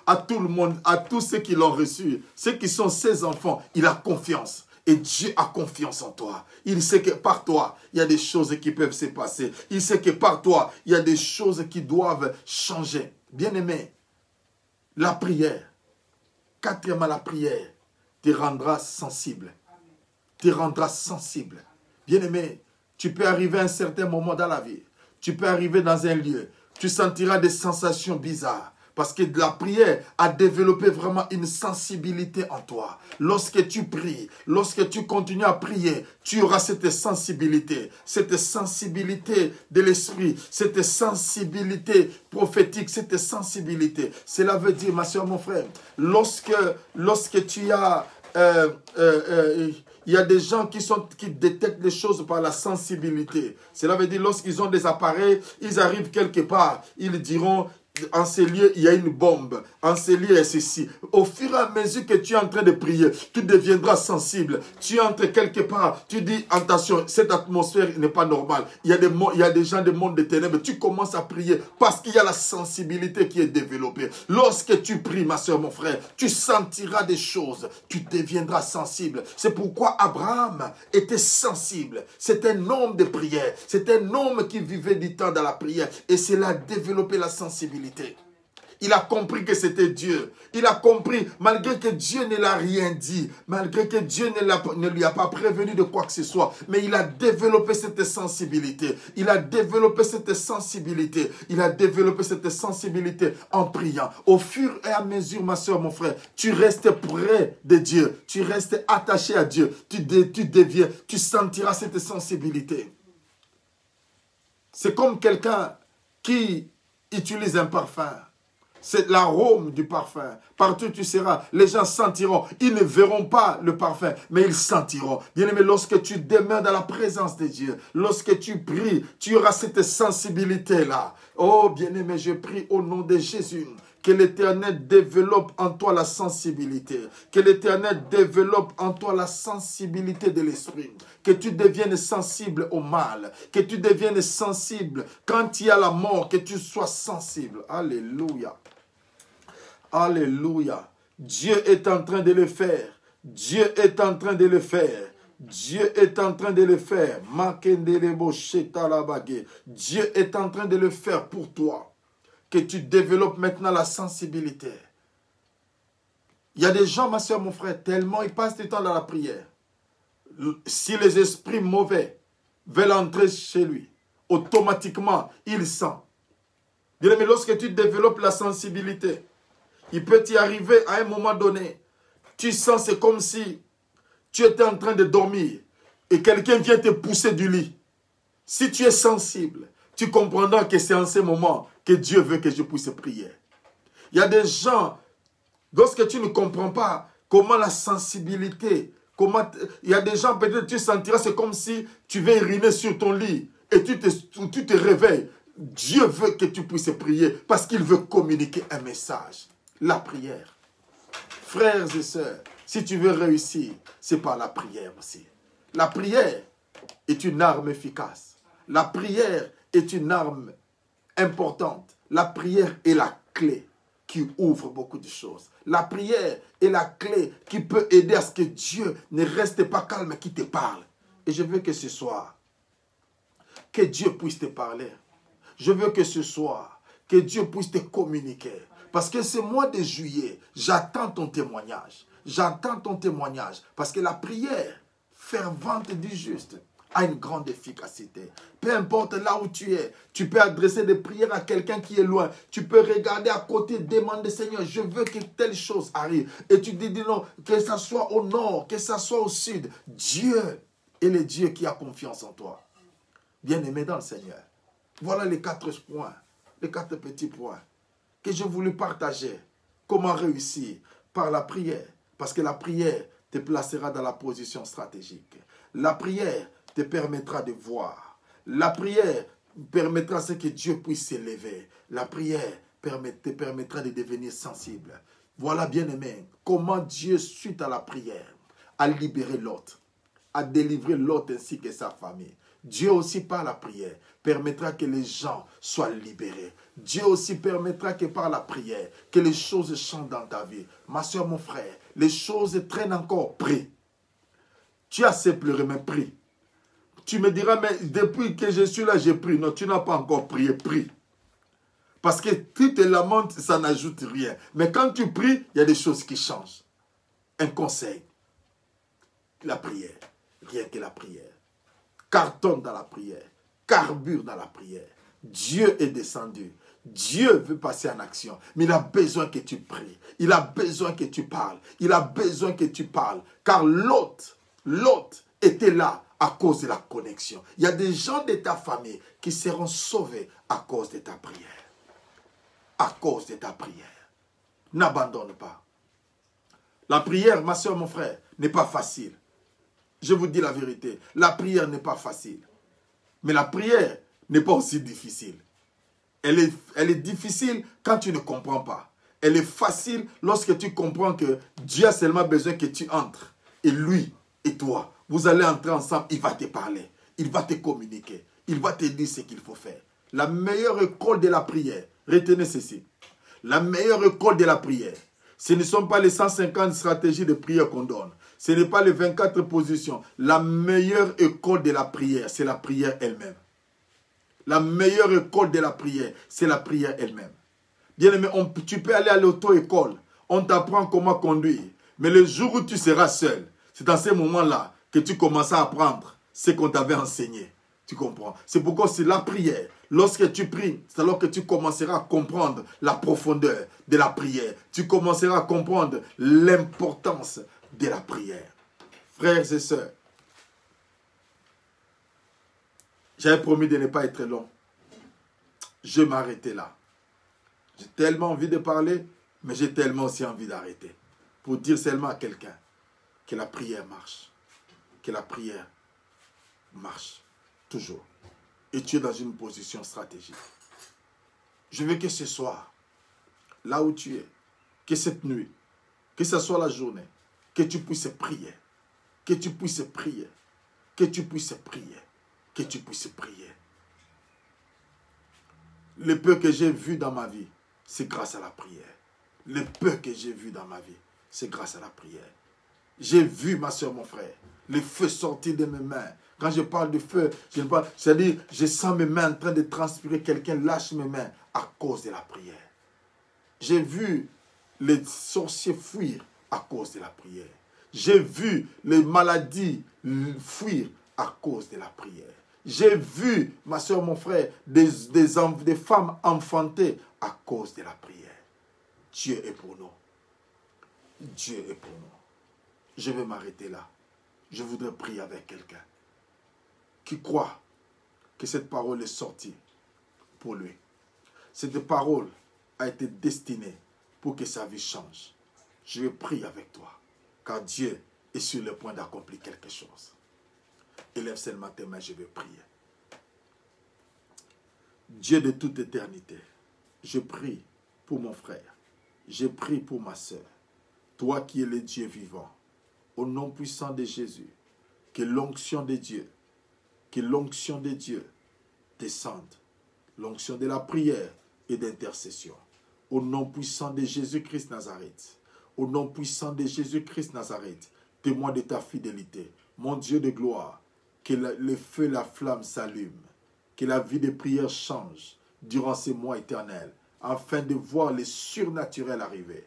à tout le monde, à tous ceux qui l'ont reçu. Ceux qui sont ses enfants, il a confiance. Et Dieu a confiance en toi. Il sait que par toi, il y a des choses qui peuvent se passer. Il sait que par toi, il y a des choses qui doivent changer. Bien-aimé, la prière, quatrièmement la prière, te rendra sensible. Te rendra sensible. Bien-aimé, tu peux arriver à un certain moment dans la vie. Tu peux arriver dans un lieu. Tu sentiras des sensations bizarres. Parce que la prière a développé vraiment une sensibilité en toi. Lorsque tu pries, lorsque tu continues à prier, tu auras cette sensibilité de l'esprit, cette sensibilité prophétique, cette sensibilité. Cela veut dire, ma soeur, mon frère, lorsque tu as... il y a des gens qui détectent les choses par la sensibilité. Cela veut dire, lorsqu'ils ont des appareils, ils arrivent quelque part, ils diront, en ces lieux, il y a une bombe. En ces lieux, il y a ceci. Au fur et à mesure que tu es en train de prier, tu deviendras sensible. Tu entres quelque part, tu dis, attention, cette atmosphère n'est pas normale. Il y a des gens du monde des ténèbres. Tu commences à prier parce qu'il y a la sensibilité qui est développée. Lorsque tu pries, ma soeur, mon frère, tu sentiras des choses. Tu deviendras sensible. C'est pourquoi Abraham était sensible. C'est un homme de prière. C'est un homme qui vivait du temps dans la prière. Et cela a développé la sensibilité. Il a compris que c'était Dieu. Il a compris, malgré que Dieu ne l'a rien dit, malgré que Dieu ne lui a pas prévenu de quoi que ce soit, mais il a développé cette sensibilité. Il a développé cette sensibilité. Il a développé cette sensibilité en priant. Au fur et à mesure, ma soeur, mon frère, tu restes près de Dieu. Tu restes attaché à Dieu. Tu sentiras cette sensibilité. C'est comme quelqu'un qui utilise un parfum. C'est l'arôme du parfum. Partout où tu seras, les gens sentiront. Ils ne verront pas le parfum, mais ils sentiront. Bien-aimé, lorsque tu demeures dans la présence de Dieu, lorsque tu pries, tu auras cette sensibilité-là. Oh, bien-aimé, je prie au nom de Jésus. Que l'Éternel développe en toi la sensibilité. Que l'Éternel développe en toi la sensibilité de l'esprit. Que tu deviennes sensible au mal. Que tu deviennes sensible quand il y a la mort. Que tu sois sensible. Alléluia. Alléluia. Dieu est en train de le faire. Dieu est en train de le faire. Dieu est en train de le faire. Dieu est en train de le faire pour toi. Que tu développes maintenant la sensibilité. Il y a des gens, ma soeur, mon frère, tellement ils passent du temps dans la prière. Si les esprits mauvais veulent entrer chez lui, automatiquement, il sent. Bien, mais lorsque tu développes la sensibilité, il peut y arriver à un moment donné, tu sens, c'est comme si tu étais en train de dormir et quelqu'un vient te pousser du lit. Si tu es sensible, tu comprendras que c'est en ce moment que Dieu veut que je puisse prier. Il y a des gens, lorsque tu ne comprends pas comment la sensibilité, il y a des gens, peut-être tu sentiras, c'est comme si tu veux uriner sur ton lit et tu te réveilles. Dieu veut que tu puisses prier parce qu'il veut communiquer un message. La prière. Frères et sœurs, Si tu veux réussir, c'est par la prière aussi. La prière est une arme efficace. La prière est une arme importante. La prière est la clé qui ouvre beaucoup de choses. La prière est la clé qui peut aider à ce que Dieu ne reste pas calme et qui te parle. Et je veux que ce soir, que Dieu puisse te parler. Je veux que ce soir, que Dieu puisse te communiquer. Parce que ce mois de juillet, j'attends ton témoignage. J'attends ton témoignage. Parce que la prière fervente du juste a une grande efficacité. Peu importe là où tu es, tu peux adresser des prières à quelqu'un qui est loin. Tu peux regarder à côté, demander, Seigneur, je veux que telle chose arrive. Et tu dis non, que ça soit au nord, que ça soit au sud. Dieu est le Dieu qui a confiance en toi. Bien-aimé dans le Seigneur. Voilà les 4 points, les 4 petits points que je voulais partager. Comment réussir? Par la prière. Parce que la prière te placera dans la position stratégique. La prière te permettra de voir. La prière permettra à ce que Dieu puisse s'élever. La prière te permettra de devenir sensible. Voilà, bien-aimé, comment Dieu, suite à la prière, a libéré Lot, a délivré Lot ainsi que sa famille. Dieu aussi, par la prière, permettra que les gens soient libérés. Dieu aussi permettra que par la prière, que les choses changent dans ta vie. Ma soeur, mon frère, les choses traînent encore. Prie. Tu as assez pleuré, mais prie. Tu me diras, mais depuis que je suis là, j'ai prié. Non, tu n'as pas encore prié, prie. Parce que tu te lamentes, ça n'ajoute rien. Mais quand tu pries, il y a des choses qui changent. Un conseil. La prière. Rien que la prière. Cartonne dans la prière. Carbure dans la prière. Dieu est descendu. Dieu veut passer en action. Mais il a besoin que tu pries. Il a besoin que tu parles. Il a besoin que tu parles. Car Lot était là à cause de la connexion. Il y a des gens de ta famille qui seront sauvés à cause de ta prière. À cause de ta prière. N'abandonne pas. La prière, ma soeur, mon frère, n'est pas facile. Je vous dis la vérité. La prière n'est pas facile. Mais la prière n'est pas aussi difficile. Elle est difficile quand tu ne comprends pas. Elle est facile lorsque tu comprends que Dieu a seulement besoin que tu entres. Et lui et toi, vous allez entrer ensemble, il va te parler. Il va te communiquer. Il va te dire ce qu'il faut faire. La meilleure école de la prière, retenez ceci. La meilleure école de la prière, ce ne sont pas les 150 stratégies de prière qu'on donne. Ce n'est pas les 24 positions. La meilleure école de la prière, c'est la prière elle-même. La meilleure école de la prière, c'est la prière elle-même. Bien aimé, tu peux aller à l'auto-école. On t'apprend comment conduire. Mais le jour où tu seras seul, c'est dans ces moments-là que tu commenceras à apprendre ce qu'on t'avait enseigné. Tu comprends? C'est pourquoi c'est la prière. Lorsque tu pries, c'est alors que tu commenceras à comprendre la profondeur de la prière. Tu commenceras à comprendre l'importance de la prière. Frères et sœurs, j'avais promis de ne pas être long. Je m'arrêtais là. J'ai tellement envie de parler, mais j'ai tellement aussi envie d'arrêter. Pour dire seulement à quelqu'un que la prière marche. Que la prière marche. Toujours. Et tu es dans une position stratégique. Je veux que ce soir, là où tu es, que cette nuit, que ce soit la journée, que tu puisses prier. Que tu puisses prier. Que tu puisses prier. Que tu puisses prier. Le peu que j'ai vu dans ma vie, c'est grâce à la prière. Le peu que j'ai vu dans ma vie, c'est grâce à la prière. J'ai vu, ma soeur, mon frère, le feu sortir de mes mains. Quand je parle de feu, c'est-à-dire, je sens mes mains en train de transpirer. Quelqu'un lâche mes mains à cause de la prière. J'ai vu les sorciers fuir à cause de la prière. J'ai vu les maladies fuir à cause de la prière. J'ai vu, ma soeur, mon frère, des femmes enfantées à cause de la prière. Dieu est pour nous. Dieu est pour nous. Je vais m'arrêter là. Je voudrais prier avec quelqu'un qui croit que cette parole est sortie pour lui. Cette parole a été destinée pour que sa vie change. Je vais prier avec toi, car Dieu est sur le point d'accomplir quelque chose. Élève seulement tes mains, je vais prier. Dieu de toute éternité, je prie pour mon frère. Je prie pour ma sœur. Toi qui es le Dieu vivant, Au nom puissant de Jésus, que l'onction de Dieu, descende. L'onction de la prière et d'intercession. Au nom puissant de Jésus-Christ Nazareth. Au nom puissant de Jésus-Christ Nazareth. Témoin de ta fidélité. Mon Dieu de gloire, que le feu, la flamme s'allume. Que la vie de prière change durant ces mois éternels, afin de voir les surnaturels arriver.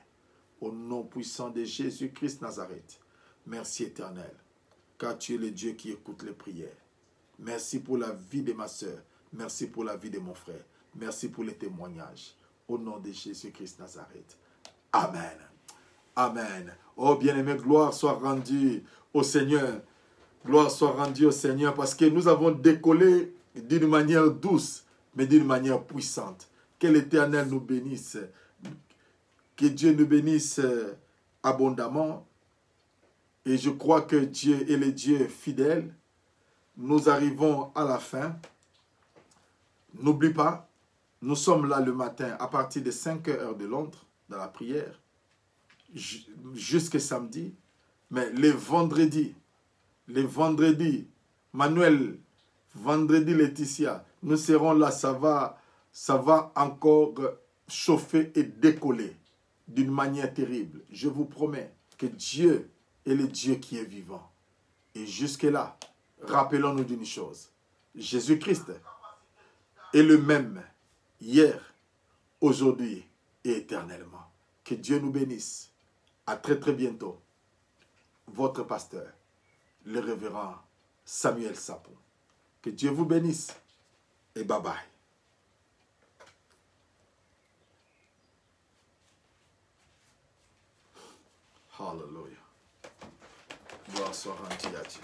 Au nom puissant de Jésus-Christ Nazareth. Merci éternel, car tu es le Dieu qui écoute les prières. Merci pour la vie de ma soeur. Merci pour la vie de mon frère. Merci pour les témoignages. Au nom de Jésus-Christ Nazareth. Amen. Amen. Oh bien-aimé, gloire soit rendue au Seigneur. Gloire soit rendue au Seigneur parce que nous avons décollé d'une manière douce, mais d'une manière puissante. Que l'Éternel nous bénisse. Que Dieu nous bénisse abondamment. Et je crois que Dieu est le Dieu fidèle. Nous arrivons à la fin. N'oublie pas, nous sommes là le matin à partir de 5 heures de Londres, dans la prière, jusqu'à samedi. Mais les vendredis, Manuel, vendredi Laetitia, nous serons là, ça va encore chauffer et décoller d'une manière terrible. Je vous promets que Dieu est le Dieu qui est vivant. Et jusque-là, rappelons-nous d'une chose. Jésus-Christ est le même hier, aujourd'hui et éternellement. Que Dieu nous bénisse. À très très bientôt. Votre pasteur, le révérend Samuel Sapon. Que Dieu vous bénisse et bye bye. Hallelujah. Gloire soit rendue à Dieu.